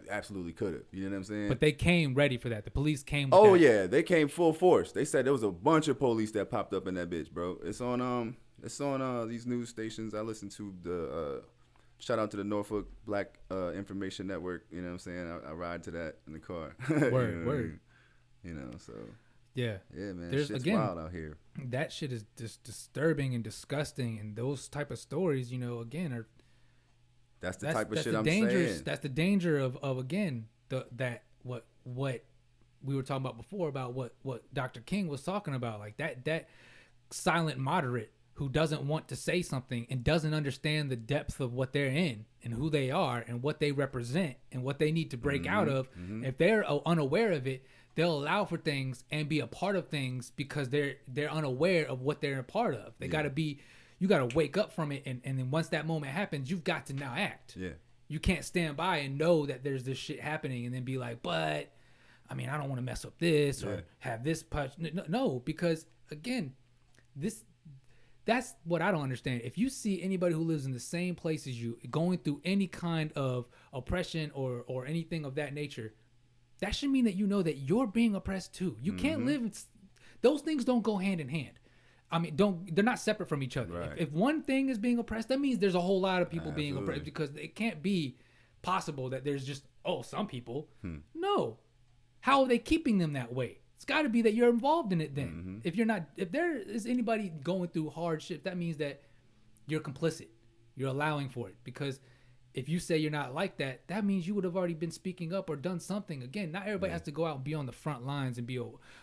absolutely could have. You know what I'm saying? But they came ready for that. The police came. Yeah, they came full force. They said there was a bunch of police that popped up in that bitch, bro. It's on these news stations. I listen to the shout out to the Norfolk Black Information Network. You know what I'm saying? I ride to that in the car. Word. You know, so yeah, man. There's shit's again wild out here. That shit is just disturbing and disgusting, and those type of stories, again, are. That's the type of shit I'm saying. That's the danger of again what we were talking about before, about what Dr. King was talking about, like that silent moderate who doesn't want to say something and doesn't understand the depth of what they're in and who they are and what they represent and what they need to break out of, if they're unaware of it, they'll allow for things and be a part of things because they're unaware of what they're a part of. They gotta be, you gotta wake up from it, and then once that moment happens, you've got to now act. Yeah. You can't stand by and know that there's this shit happening and then be like, but I mean, I don't want to mess up this or have this punch. No, because again, that's what I don't understand. If you see anybody who lives in the same place as you going through any kind of oppression or anything of that nature, that should mean that you know that you're being oppressed too. You can't live. Those things don't go hand in hand. I mean, they're not separate from each other. Right. If one thing is being oppressed, that means there's a whole lot of people being oppressed, because it can't be possible that there's just, some people. No. How are they keeping them that way? It's got to be that you're involved in it then. If there is anybody going through hardship, that means that you're complicit. You're allowing for it, because if you say you're not like that, that means you would have already been speaking up or done something. Again, not everybody has to go out and be on the front lines and be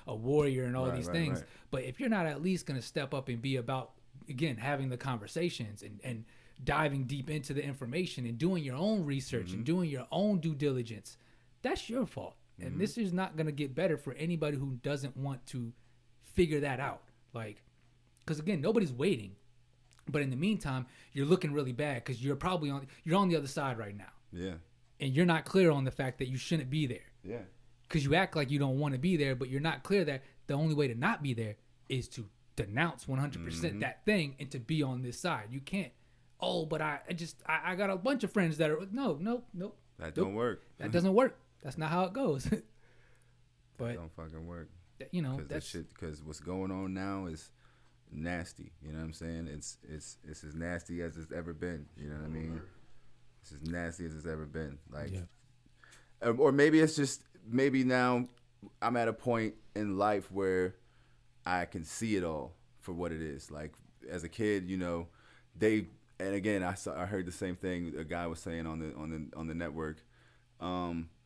a warrior and all these things. Right. But if you're not at least going to step up and be about, again, having the conversations and diving deep into the information and doing your own research and doing your own due diligence, that's your fault. And this is not going to get better for anybody who doesn't want to figure that out. Like, because again, nobody's waiting. But in the meantime, you're looking really bad because you're on the other side right now. Yeah. And you're not clear on the fact that you shouldn't be there. Yeah. Because you act like you don't want to be there, but you're not clear that the only way to not be there is to denounce 100% that thing and to be on this side. You can't. But I got a bunch of friends that are no. That don't work. That doesn't work. That's not how it goes. But that don't fucking work. Because what's going on now is nasty. You know what I'm saying? It's as nasty as it's ever been. You know what I mean? It's as nasty as it's ever been. Like, or maybe it's just now I'm at a point in life where I can see it all for what it is. Like, as a kid, and again, I heard the same thing a guy was saying on the network.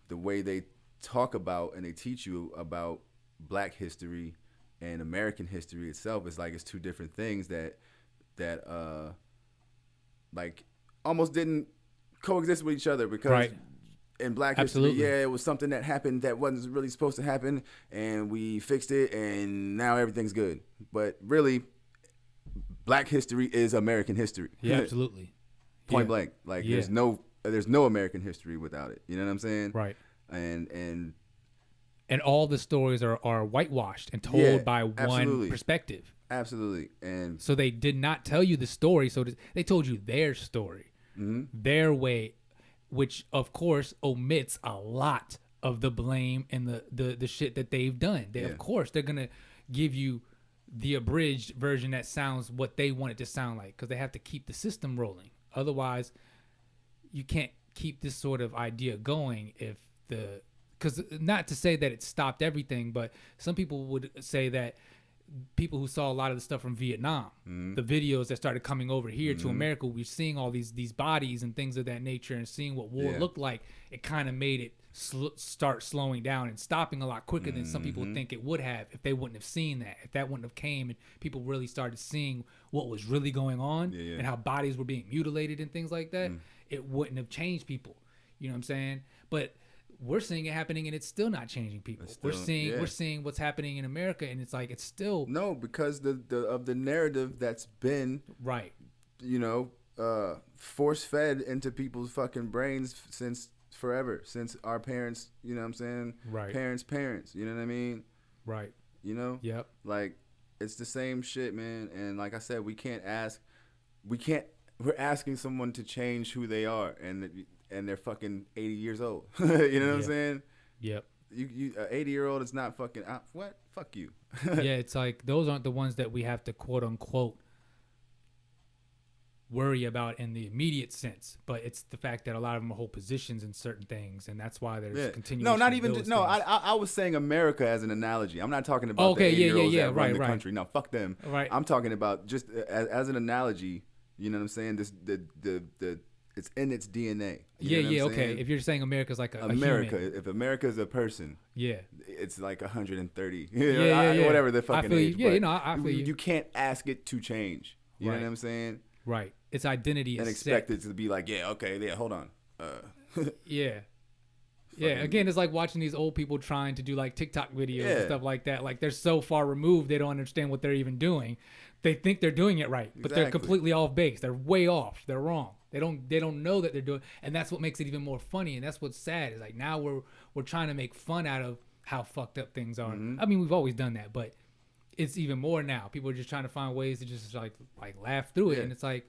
The way they talk about and they teach you about Black history and American history itself is like it's two different things that like almost didn't coexist with each other, because in Black history, it was something that happened that wasn't really supposed to happen, and we fixed it, and now everything's good. But really, Black history is American history. Yeah, absolutely. Point blank. Like there's no American history without it. You know what I'm saying? Right. And all the stories are whitewashed and told by one perspective. Absolutely. And so they did not tell you the story. So they told you their story, their way, which of course omits a lot of the blame and the shit that they've done. Of course, they're going to give you the abridged version that sounds what they want it to sound like, because they have to keep the system rolling. Otherwise, you can't keep this sort of idea going because not to say that it stopped everything, but some people would say that people who saw a lot of the stuff from Vietnam, the videos that started coming over here to America, we're seeing all these bodies and things of that nature and seeing what war looked like. It kind of made it start slowing down and stopping a lot quicker than some people think it would have if they wouldn't have seen that, if that wouldn't have came and people really started seeing what was really going on and how bodies were being mutilated and things like that. It wouldn't have changed people. You know what I'm saying? But we're seeing it happening and it's still not changing people. We're seeing what's happening in America, and it's like it's still because of the narrative that's been force fed into people's fucking brains since forever, since our parents, you know what I'm saying? Right. Parents, you know what I mean? Right. You know? Yep. Like, it's the same shit, man. And like I said, we're asking someone to change who they are, and they're fucking 80 years old. You know what I'm saying? Yep. You 80-year-old is not fucking what? Fuck you. Yeah, it's like those aren't the ones that we have to quote unquote worry about in the immediate sense, but it's the fact that a lot of them hold positions in certain things, and that's why there's continuation. No, not even I was saying America as an analogy. I'm not talking about the 80-year-olds that run the country. No, fuck them. Right. I'm talking about just as an analogy. You know what I'm saying? The it's in its DNA. Okay. If you're saying America's like a America, human. if America is a person, yeah, it's like 130. Yeah. Whatever the fucking I feel age. You. Yeah, but I feel you. You can't ask it to change. You know what I'm saying? Right. Its identity and is expect set. it to be like, hold on. Yeah. Yeah, again, it's like watching these old people trying to do like TikTok videos and stuff like that. Like they're so far removed, they don't understand what they're even doing. They think they're doing it right, but they're completely off base. They're way off. They're wrong. They don't know that they're doing, and that's what makes it even more funny. And that's what's sad is like now we're trying to make fun out of how fucked up things are. Mm-hmm. I mean, we've always done that, but it's even more now. People are just trying to find ways to just like laugh through it, and it's like,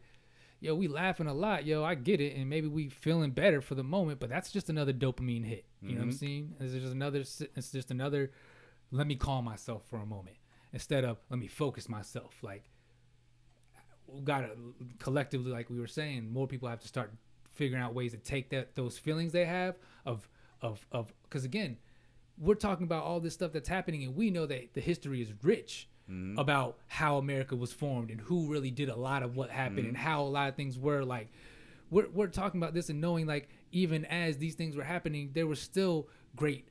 yo, we laughing a lot, yo. I get it, and maybe we feeling better for the moment, but that's just another dopamine hit. You know what I'm saying? It's just another. Let me calm myself for a moment instead of let me focus myself. Like we gotta collectively, like we were saying, more people have to start figuring out ways to take those feelings they have of because again, we're talking about all this stuff that's happening, and we know that the history is rich. About how America was formed and who really did a lot of what happened and how a lot of things were like. We're talking about this and knowing like even as these things were happening, there were still great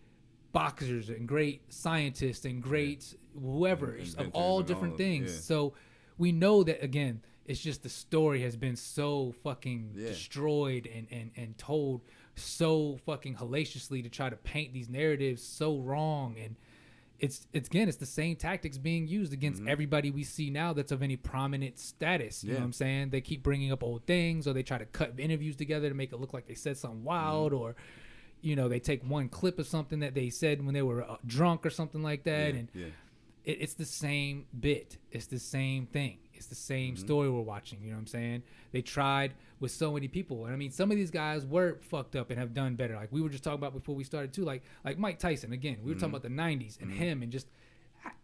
boxers and great scientists and great whoever of all different things. Yeah. So we know that again, it's just the story has been so fucking destroyed and told so fucking hellaciously to try to paint these narratives so wrong. And it's the same tactics being used against everybody we see now that's of any prominent status. You know what I'm saying? They keep bringing up old things, or they try to cut interviews together to make it look like they said something wild, or you know, they take one clip of something that they said when they were drunk or something like that, and it's the same bit. It's the same thing. It's the same story we're watching. You know what I'm saying? They tried with so many people. And I mean, some of these guys were fucked up and have done better. Like we were just talking about before we started too, like Mike Tyson. Again, we were talking about the 90s and him, and just,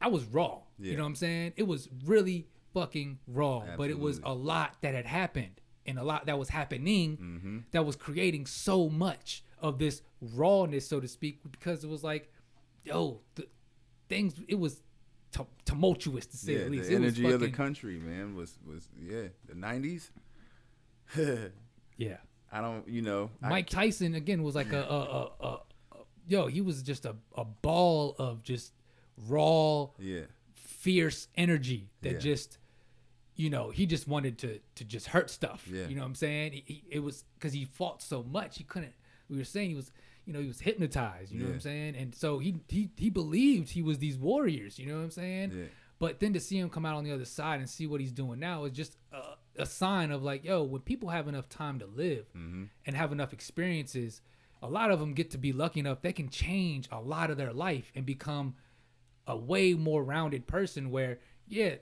I was raw. You know what I'm saying? It was really fucking raw. Absolutely. But it was a lot that had happened and a lot that was happening that was creating so much of this rawness, so to speak, because it was like, yo, it was tumultuous to say the least. The energy of the country, man, was the 90s. I don't, Mike Tyson again was like he was just a ball of just raw, fierce energy that just, he just wanted to just hurt stuff. You know what I'm saying? It was because he fought so much, he couldn't. We were saying he was hypnotized. You know what I'm saying? And so he believed he was these warriors. You know what I'm saying? Yeah. But then to see him come out on the other side and see what he's doing now is just a sign of like, yo, when people have enough time to live and have enough experiences, a lot of them get to be lucky enough they can change a lot of their life and become a way more rounded person where,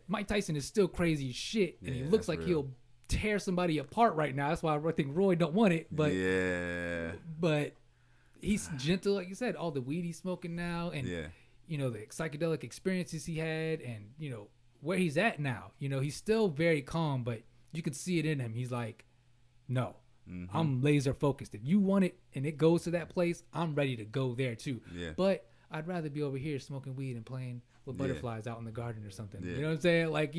Mike Tyson is still crazy as shit, and he looks like he'll tear somebody apart right now. That's why I think Roy don't want it. But but he's gentle, like you said, all the weed he's smoking now, and the psychedelic experiences he had, and where he's at now. He's still very calm, but you can see it in him. He's like, no, I'm laser focused. If you want it and it goes to that place, I'm ready to go there too. But I'd rather be over here smoking weed and playing with butterflies out in the garden or something. You know what I'm saying? Like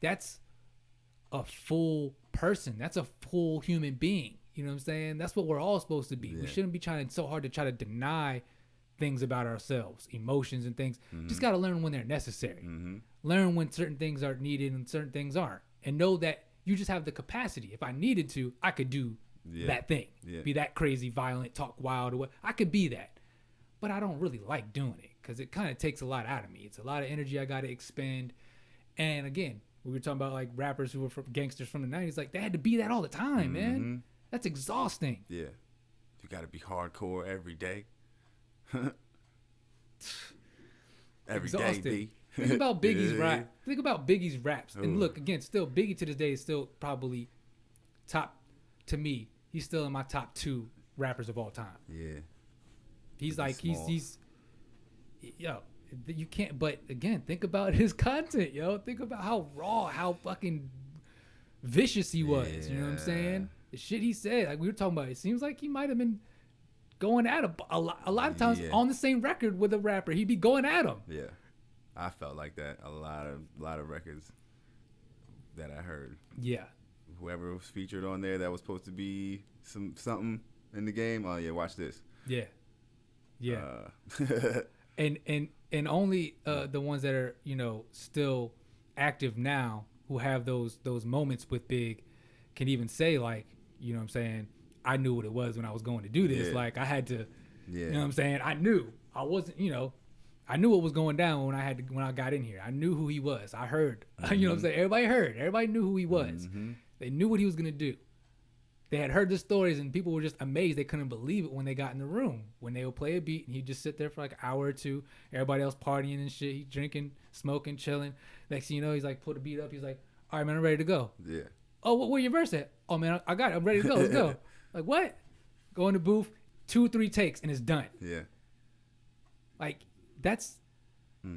that's a full person. That's a full human being. You know what I'm saying? That's what we're all supposed to be. We shouldn't be trying so hard to try to deny things about ourselves, emotions and things. Just got to learn when they're necessary. Learn when certain things are needed and certain things aren't. And know that you just have the capacity. If I needed to, I could do that thing. Be that crazy, violent, talk wild, or what. I could be that. But I don't really like doing it because it kind of takes a lot out of me. It's a lot of energy I got to expend. And again, we were talking about like rappers who were gangsters from the 90s. Like they had to be that all the time, man. That's exhausting. Yeah. You got to be hardcore every day. Every day, B. Think about Biggie's rap. Think about Biggie's raps. And look, again, still Biggie to this day is still probably top, to me, he's still in my top 2 rappers of all time. Yeah. He's like, he's you can't, but again, think about his content, yo. Think about how raw, how fucking vicious he was. You know what I'm saying? The shit he said, like we were talking about, it seems like he might have been going at him a lot of times on the same record with a rapper. He'd be going at him. Yeah. I felt like that a lot of records that I heard. Yeah. whoever was featured on there that was supposed to be something in the game. Oh yeah, watch this. Yeah. And only the ones that are, you know, still active now, who have those moments with Big, can even say, like, you know what I'm saying, I knew what it was when I was going to do this. Like, I had to, you know what I'm saying, I knew. I wasn't, you know, I knew what was going down when I got in here. I knew who he was. I heard. You know what I'm saying? Everybody heard. Everybody knew who he was. They knew what he was going to do. They had heard the stories, and people were just amazed. They couldn't believe it when they got in the room. When they would play a beat, and he'd just sit there for like an hour or two. Everybody else partying and shit. He's drinking, smoking, chilling. Next thing you know, he's like, put a beat up. He's like, all right, man, I'm ready to go. Yeah. Oh, where your verse at? Oh, man, I got it. I'm ready to go. Let's go. Like, what? Go in the booth, 2-3 takes, and it's done. Yeah. Like, that's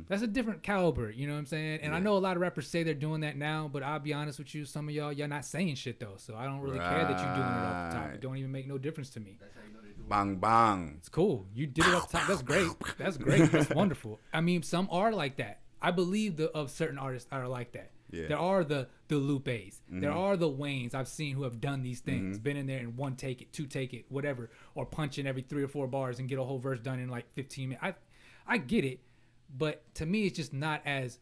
a different caliber, you know what I'm saying? And I know a lot of rappers say they're doing that now, but I'll be honest with you, some of y'all not saying shit though, so I don't really care that you're doing it off the top. It don't even make no difference to me. That's how you know they do it. Bang bang. It's cool. You did it off the top. That's great. That's great. That's wonderful. I mean, some are like that. I believe of certain artists are like that. Yeah. There are the Lupes. There are the Waynes I've seen who have done these things, been in there and 1 take it, 2 take it, whatever, or punch in every 3 or 4 bars and get a whole verse done in like 15 minutes. I get it. But to me, it's just not as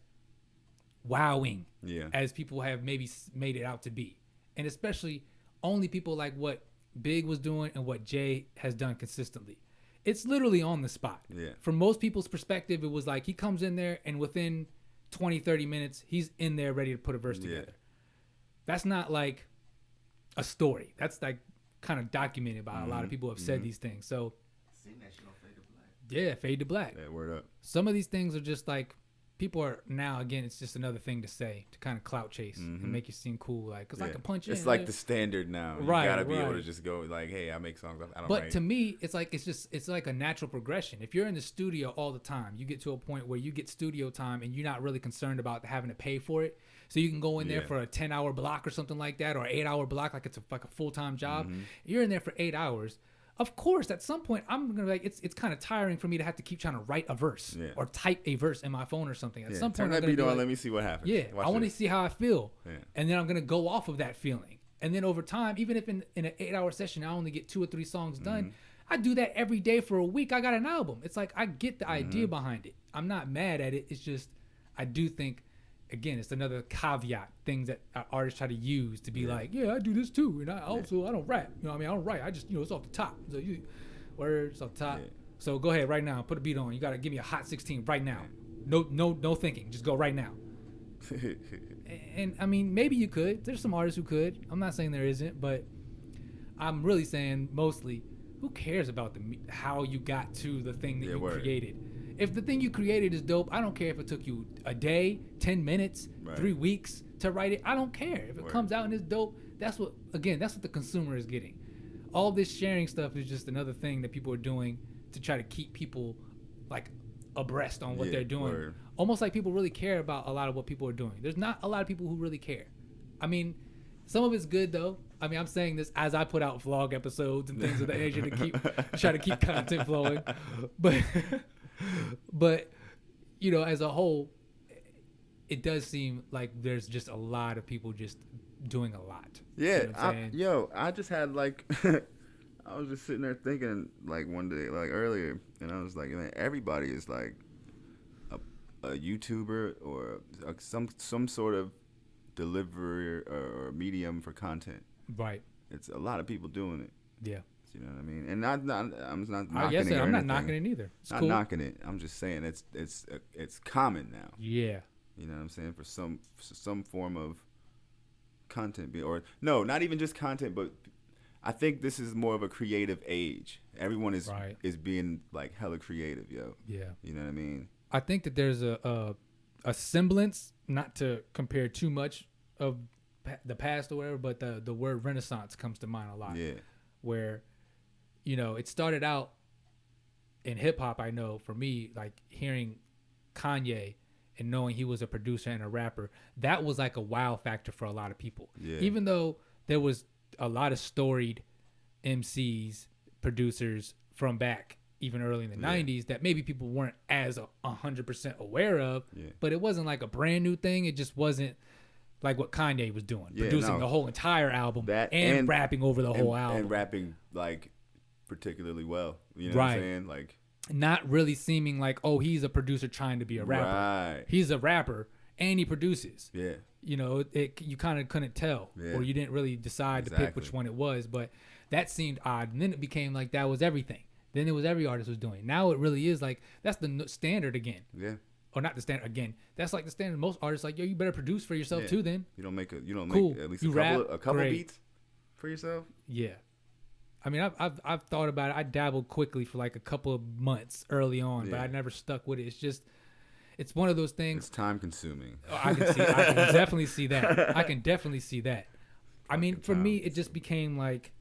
wowing as people have maybe made it out to be. And especially only people like what Big was doing and what Jay has done consistently. It's literally on the spot. Yeah. From most people's perspective, it was like he comes in there and within 20, 30 minutes, he's in there ready to put a verse together. That's not like a story. That's like kind of documented by a lot of people who have said these things. So Seen that shit on Fade to Black. yeah, Fade to Black. Yeah, word up. Some of these things are just like, people are now, again, it's just another thing to say to kind of clout chase and make you seem cool. Like, because I can punch in. It's like the standard now. You gotta be able to just go like, hey, I make songs. I don't But write. to me, it's like, it's like a natural progression. If you're in the studio all the time, you get to a point where you get studio time and you're not really concerned about having to pay for it. So you can go in there for a 10-hour block or something like that, or an 8-hour block, like it's like a full-time job. You're in there for 8 hours. Of course, at some point, I'm gonna be like, it's kind of tiring for me to have to keep trying to write a verse or type a verse in my phone or something. At some point, turn that beat on. Let me see what happens. Yeah, I want to see how I feel, and then I'm gonna go off of that feeling. And then over time, even if in an 8-hour session I only get 2 or 3 songs done, I do that every day for a week. I got an album. It's like, I get the idea behind it. I'm not mad at it. It's just, I do think, again, it's another caveat, things that artists try to use to be like, yeah, I do this too, and I don't rap. You know what I mean? I don't write. I just, it's off the top. So words off the top. So go ahead right now, put a beat on. You gotta give me a hot 16 right now. No thinking. Just go right now. And I mean, maybe you could. There's some artists who could. I'm not saying there isn't, but I'm really saying mostly, who cares about how you got to the thing that you created? If the thing you created is dope, I don't care if it took you a day, 10 minutes, 3 weeks to write it. I don't care. If it comes out and it's dope, that's what the consumer is getting. All this sharing stuff is just another thing that people are doing to try to keep people like abreast on what they're doing. Word. Almost like people really care about a lot of what people are doing. There's not a lot of people who really care. I mean, some of it's good though. I mean, I'm saying this as I put out vlog episodes and things of that nature to try to keep content flowing. But as a whole, it does seem like there's just a lot of people just doing a lot. Yeah, I just had like, I was just sitting there thinking like one day, like earlier, and I was like, man, everybody is like a YouTuber or some sort of delivery or medium for content. Right. It's a lot of people doing it. Yeah. You know what I mean? And I'm not knocking it. I'm not knocking it either. It's not cool. knocking it. I'm just saying it's common now. Yeah. You know what I'm saying? For some form of content, or no, not even just content, but I think this is more of a creative age. Everyone is being like hella creative, yo. Yeah. You know what I mean? I think that there's a semblance, not to compare too much of the past or whatever, but the word Renaissance comes to mind a lot. Yeah. Where, it started out in hip hop. I know for me, like hearing Kanye and knowing he was a producer and a rapper, that was like a wow factor for a lot of people. Yeah. Even though there was a lot of storied MCs, producers from back even early in the 90s that maybe people weren't as 100% aware of, but it wasn't like a brand new thing. It just wasn't like what Kanye was doing, Yeah, producing no. the whole entire album That and rapping over the whole album. And rapping, like, particularly well. You know Right. what I'm saying? Like, not really seeming like, oh, he's a producer trying to be a rapper. right. He's a rapper and he produces. Yeah. You know, you kind of couldn't tell, Yeah. or you didn't really decide to pick which one it was. But that seemed odd, and then it became like that was everything. Then it was every artist was doing. Now it really is like that's the standard again. Yeah. Or not the standard again. That's like the standard. Most artists like, yo, you better produce for yourself Yeah. too. Then You don't make Cool. at least You a couple great. beats for yourself. yeah. I mean, I've thought about it. I dabbled quickly for like a couple of months early on, but Yeah. I never stuck with it. It's just, it's one of those things. It's time consuming. I can definitely see that. I can definitely see that. I mean, for me, it just became like,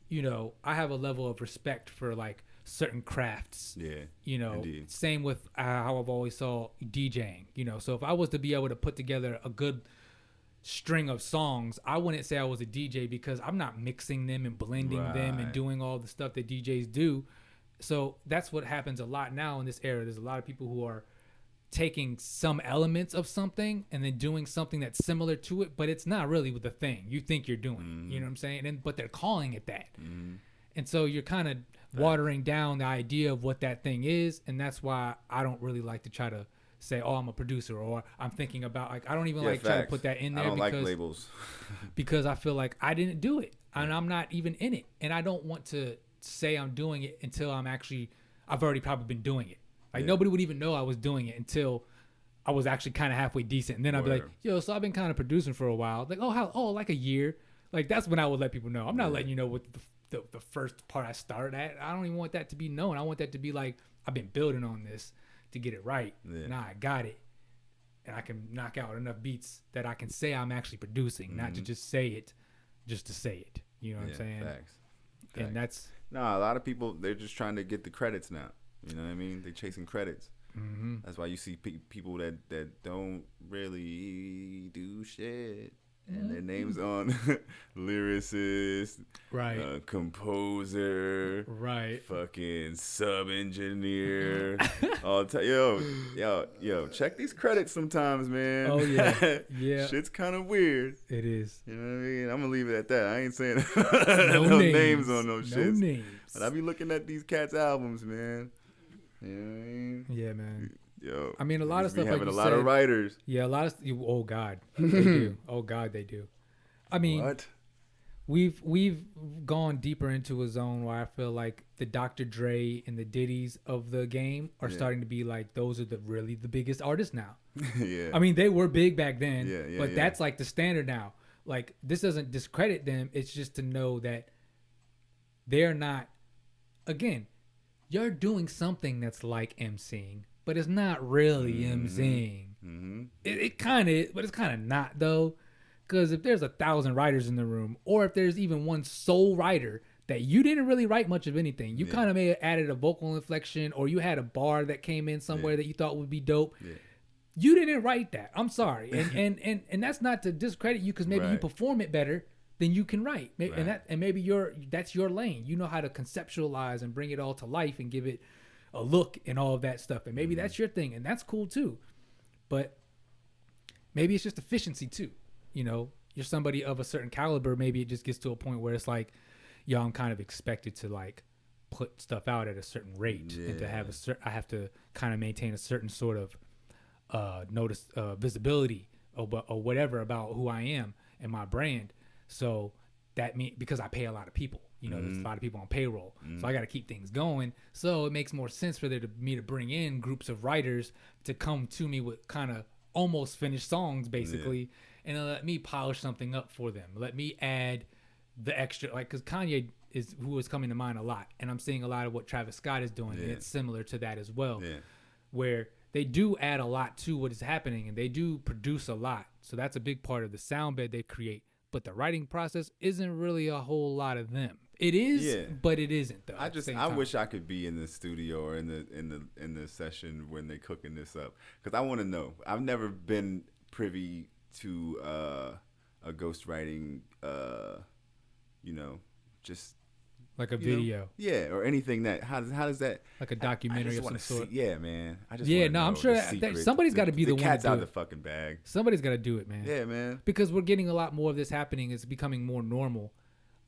you know, I have a level of respect for like certain crafts. Yeah. You know, Indeed. same with how I've always saw DJing. You know, so if I was to be able to put together a good string of songs, I wouldn't say I was a DJ because I'm not mixing them and blending them and Right. doing all the stuff that DJs do. So that's what happens a lot now in this era. There's a lot of people who are taking some elements of something and then doing something that's similar to it, but it's not really the thing you think you're doing. You know what I'm saying? But they're calling it that. And so you're kind of watering down the idea of what that thing is, and that's why I don't really like to try to say, oh, I'm a producer, or I'm thinking about, like, I don't even like try to put that in there. I don't because, like labels. because I feel like I didn't do it and I'm not even in it, and I don't want to say I'm doing it until I've already probably been doing it. Like nobody would even know I was doing it until I was actually kind of halfway decent, and then I'd be like, yo, so I've been kind of producing for a while. Like, like a year. Like that's when I would let people know. I'm not letting you know what the first part I started at. I don't even want that to be known. I want that to be like, I've been building on this to get it right. Now I got it, and I can knock out enough beats that I can say I'm actually producing, not to just say it just to say it. You know what I'm saying? Facts. And that's a lot of people, they're just trying to get the credits now. You know what I mean? They're chasing credits. That's why you see people that don't really do shit, and their names on lyricist, right, composer, right, fucking sub engineer. Yo, check these credits sometimes, man. Oh yeah, yeah. Shit's kind of weird. It is. You know what I mean? I'm gonna leave it at that. I ain't saying no names on those shits. No names. But I be looking at these cats' albums, man. You know what I mean? Yeah, man. Yo, I mean, a lot of stuff. Having like a lot of writers. Yeah, a lot of. Oh God, they do. Oh God, they do. I mean, What? we've gone deeper into a zone where I feel like the Dr. Dre and the Diddy's of the game are starting to be like, those are really the biggest artists now. Yeah. I mean, they were big back then, but yeah. that's like the standard now. Like, this doesn't discredit them. It's just to know that they're not. Again, you're doing something that's like emceeing, but it's not really emceeing. It kind of is, but it's kind of not though. Because if there's 1,000 writers in the room, or if there's even one sole writer that you didn't really write much of anything, you kind of may have added a vocal inflection, or you had a bar that came in somewhere that you thought would be dope. You didn't write that. I'm sorry, and that's not to discredit you, because maybe you perform it better than you can write, and maybe that's your lane. You know how to conceptualize and bring it all to life and give it a look and all of that stuff, and maybe that's your thing, and that's cool too. But maybe it's just efficiency too. You know, you're somebody of a certain caliber. Maybe it just gets to a point where it's like, yo, I'm kind of expected to like put stuff out at a certain rate, and to have I have to kind of maintain a certain sort of visibility or whatever about who I am and my brand. So that means, because I pay a lot of people, you know, there's a lot of people on payroll, so I got to keep things going. So it makes more sense for me to bring in groups of writers to come to me with kind of almost finished songs, basically. And let me polish something up for them. Let me add the extra, like, because Kanye is who is coming to mind a lot. And I'm seeing a lot of what Travis Scott is doing, and it's similar to that as well, where they do add a lot to what is happening, and they do produce a lot. So that's a big part of the sound bed they create. But the writing process isn't really a whole lot of them. It is, but it isn't though. I wish I could be in the studio or in the session when they're cooking this up, because I want to know. I've never been privy to a ghostwriting, just Like a you know, video. yeah, or anything that how does that Like a documentary I of some wanna sort. See, yeah, man. I just Yeah, wanna no, know I'm sure the that secret. somebody's got to be the one cat's to do out it. the fucking bag. Somebody's got to do it, man. Yeah, man. Because we're getting a lot more of this happening. It's becoming more normal.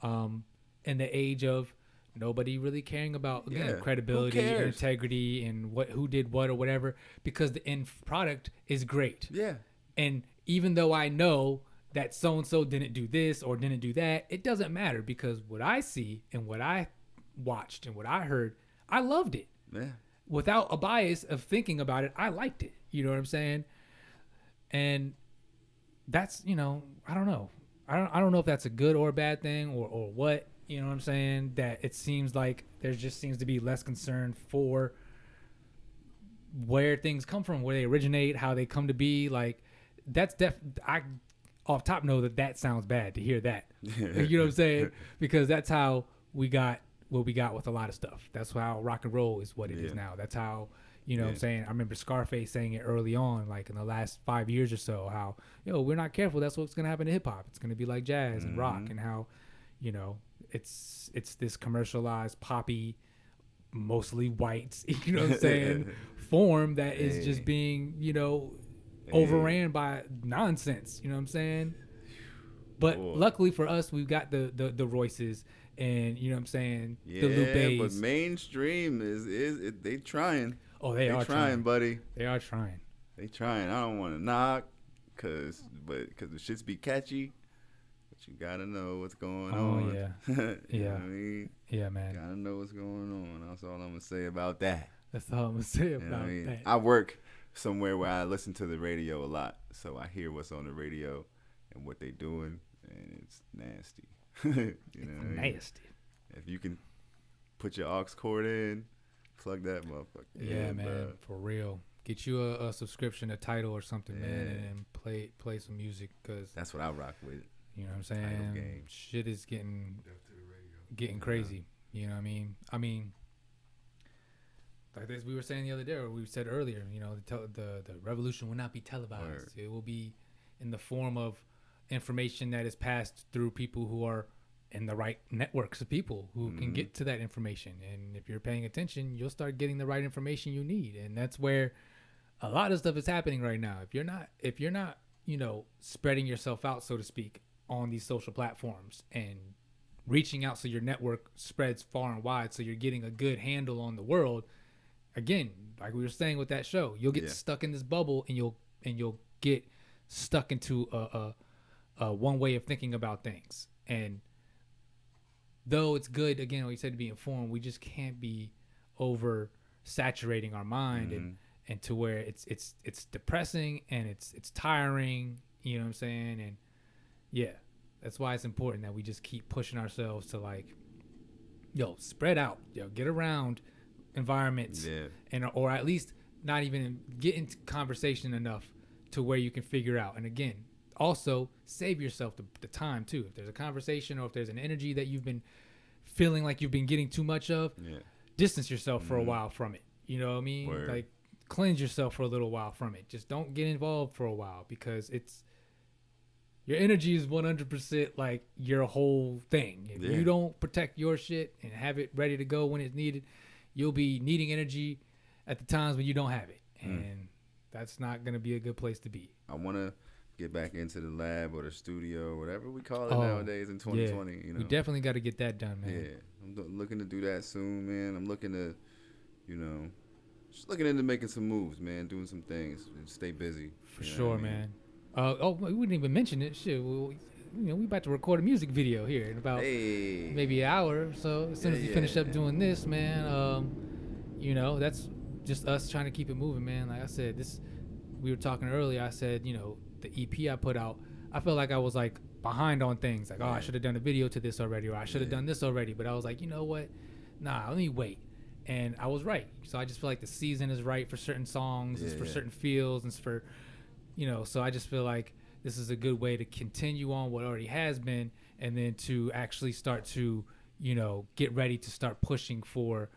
In the age of nobody really caring about again credibility and integrity and who did what or whatever, because the end product is great. Yeah. And even though I know that so and so didn't do this or didn't do that, it doesn't matter, because what I see and what I watched and what I heard, I loved it. Yeah. Without a bias of thinking about it, I liked it. You know what I'm saying? And that's, I don't know. I don't know if that's a good or a bad thing or what, you know what I'm saying? That it seems like there just seems to be less concern for where things come from, where they originate, how they come to be. Like, that's I off top know that sounds bad to hear that. You know what I'm saying? Because that's how we got what we got with a lot of stuff. That's how rock and roll is what it is now. That's how, what I'm saying? I remember Scarface saying it early on, like in the last 5 years or so, how, we're not careful, that's what's going to happen to hip hop. It's going to be like jazz and rock, and how, it's this commercialized, poppy, mostly white, you know what I'm saying, form that is just being, overran by nonsense, you know what I'm saying? But luckily for us, we've got the Royces and, you know what I'm saying, the Lupes. But mainstream is they trying. Oh, they are trying, buddy. They are trying. They trying. I don't want to knock, cause the shits be catchy. But you gotta know what's going on. Yeah. You know what I mean? Yeah, man. Gotta know what's going on. That's all I'm gonna say about that. That's all I'm gonna say about that. I work somewhere where I listen to the radio a lot, so I hear what's on the radio and what they doing, and it's nasty. Nasty. If you can put your aux cord in, plug that motherfucker. Yeah, man, bro. For real. Get you a subscription, a title or something, man, and play some music, because that's what I rock with. You know what I'm saying? Shit is getting crazy. You know what I mean? Like this we were saying the other day, or we said earlier, the revolution will not be televised. Word. It will be in the form of information that is passed through people who are in the right networks of people who can get to that information. And if you're paying attention, you'll start getting the right information you need. And that's where a lot of stuff is happening right now. If you're not, spreading yourself out, so to speak, on these social platforms and reaching out so your network spreads far and wide, so you're getting a good handle on the world, again, like we were saying with that show, you'll get stuck in this bubble, and you'll get stuck into a one way of thinking about things. And though it's good, again, like you said, to be informed, we just can't be over saturating our mind and to where it's depressing and it's tiring, you know what I'm saying? And yeah, that's why it's important that we just keep pushing ourselves to, like, spread out, get around environments, or at least not even get into conversation enough to where you can figure out. And again, also save yourself the time too. If there's a conversation or if there's an energy that you've been feeling like you've been getting too much of, distance yourself for a while from it. You know what I mean? Word. Like, cleanse yourself for a little while from it. Just don't get involved for a while, because your energy is 100% like your whole thing. If you don't protect your shit and have it ready to go when it's needed, you'll be needing energy at the times when you don't have it. And that's not going to be a good place to be. I want to get back into the lab or the studio, whatever we call it nowadays in 2020. Yeah. We definitely got to get that done, man. Yeah, I'm looking to do that soon, man. I'm looking to, just looking into making some moves, man, doing some things, and stay busy. For sure, man. We wouldn't even mention it. Shit, we about to record a music video here in about maybe an hour. So as soon as we finish up doing this, man, that's just us trying to keep it moving, man. Like I said, we were talking earlier. I said, the EP I put out, I felt like I was like behind on things. Like, I should have done a video to this already, or I should have done this already. But I was like, you know what? Nah, let me wait. And I was right. So I just feel like the season is right for certain songs, it's for certain feels, and it's for, so I just feel like this is a good way to continue on what already has been, and then to actually start to, get ready to start pushing for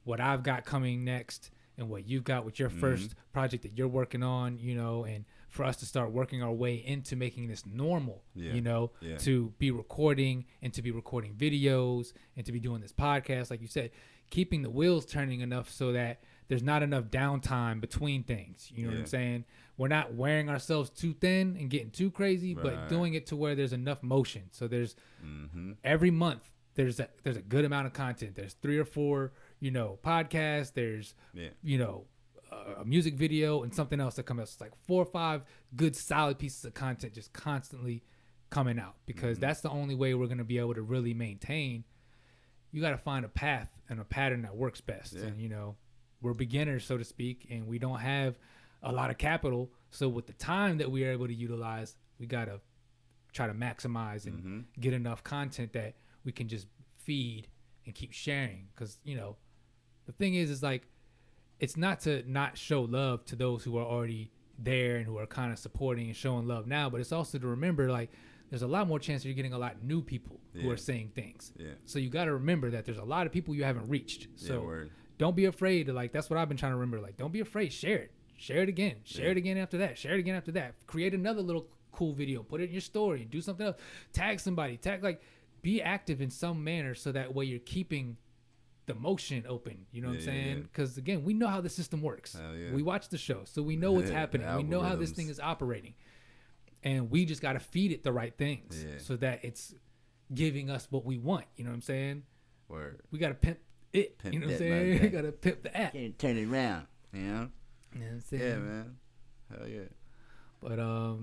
what I've got coming next, and what you've got with your first project that you're working on, you know, and for us to start working our way into making this normal, you know, to be recording and to be recording videos and to be doing this podcast, like you said, keeping the wheels turning enough so that there's not enough downtime between things. You know what I'm saying? We're not wearing ourselves too thin and getting too crazy, but doing it to where there's enough motion. So there's every month there's a good amount of content. There's 3 or 4, you know, podcasts. There's you know, a music video and something else that comes out. It's like 4 or 5 good solid pieces of content just constantly coming out, because that's the only way we're going to be able to really maintain. You got to find a path and a pattern that works best. And, you know, we're beginners, so to speak, and we don't have a lot of capital. So with the time that we are able to utilize, we got to try to maximize and get enough content that we can just feed and keep sharing. Because, you know, the thing is like, it's not to not show love to those who are already there and who are kind of supporting and showing love now, but it's also to remember, like, there's a lot more chance that you're getting a lot of new people who are saying things. So you got to remember that there's a lot of people you haven't reached. So don't be afraid to, like, that's what I've been trying to remember. Like, don't be afraid. Share it. Share it again. Share it again after that. Share it again after that. Create another little cool video. Put it in your story. Do something else. Tag somebody. Like, be active in some manner so that way you're keeping the motion open. You know what I'm saying? Because, again, we know how the system works. We watch the show, so we know what's happening. We know how this thing is operating. And we just got to feed it the right things so that it's giving us what we want. You know what I'm saying? Word. We got to pimp it. You know what I'm saying? We got to pimp the app. Can't turn it around. You know? You know what I'm saying? Yeah, man. Hell yeah. But,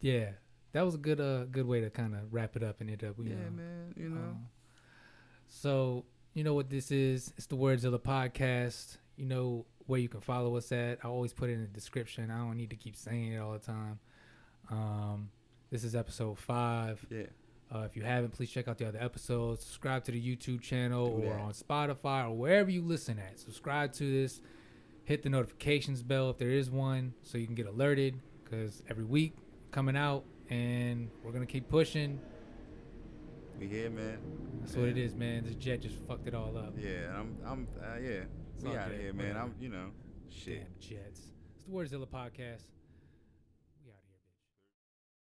yeah, that was a good way to kind of wrap it up and end up. You know, man. You know. So, you know what this is? It's the Werds Illah Podcast. You know where you can follow us at. I always put it in the description. I don't need to keep saying it all the time. This is episode 5. Yeah. If you haven't, please check out the other episodes. Subscribe to the YouTube channel or on Spotify or wherever you listen at. Subscribe to this. Hit the notifications bell if there is one so you can get alerted, because every week coming out and we're going to keep pushing. We here, man. That's what it is, man. This jet just fucked it all up. Yeah, we out of here, man. Whatever. I'm, you know, shit. Damn jets. It's the Werds Illah Podcast.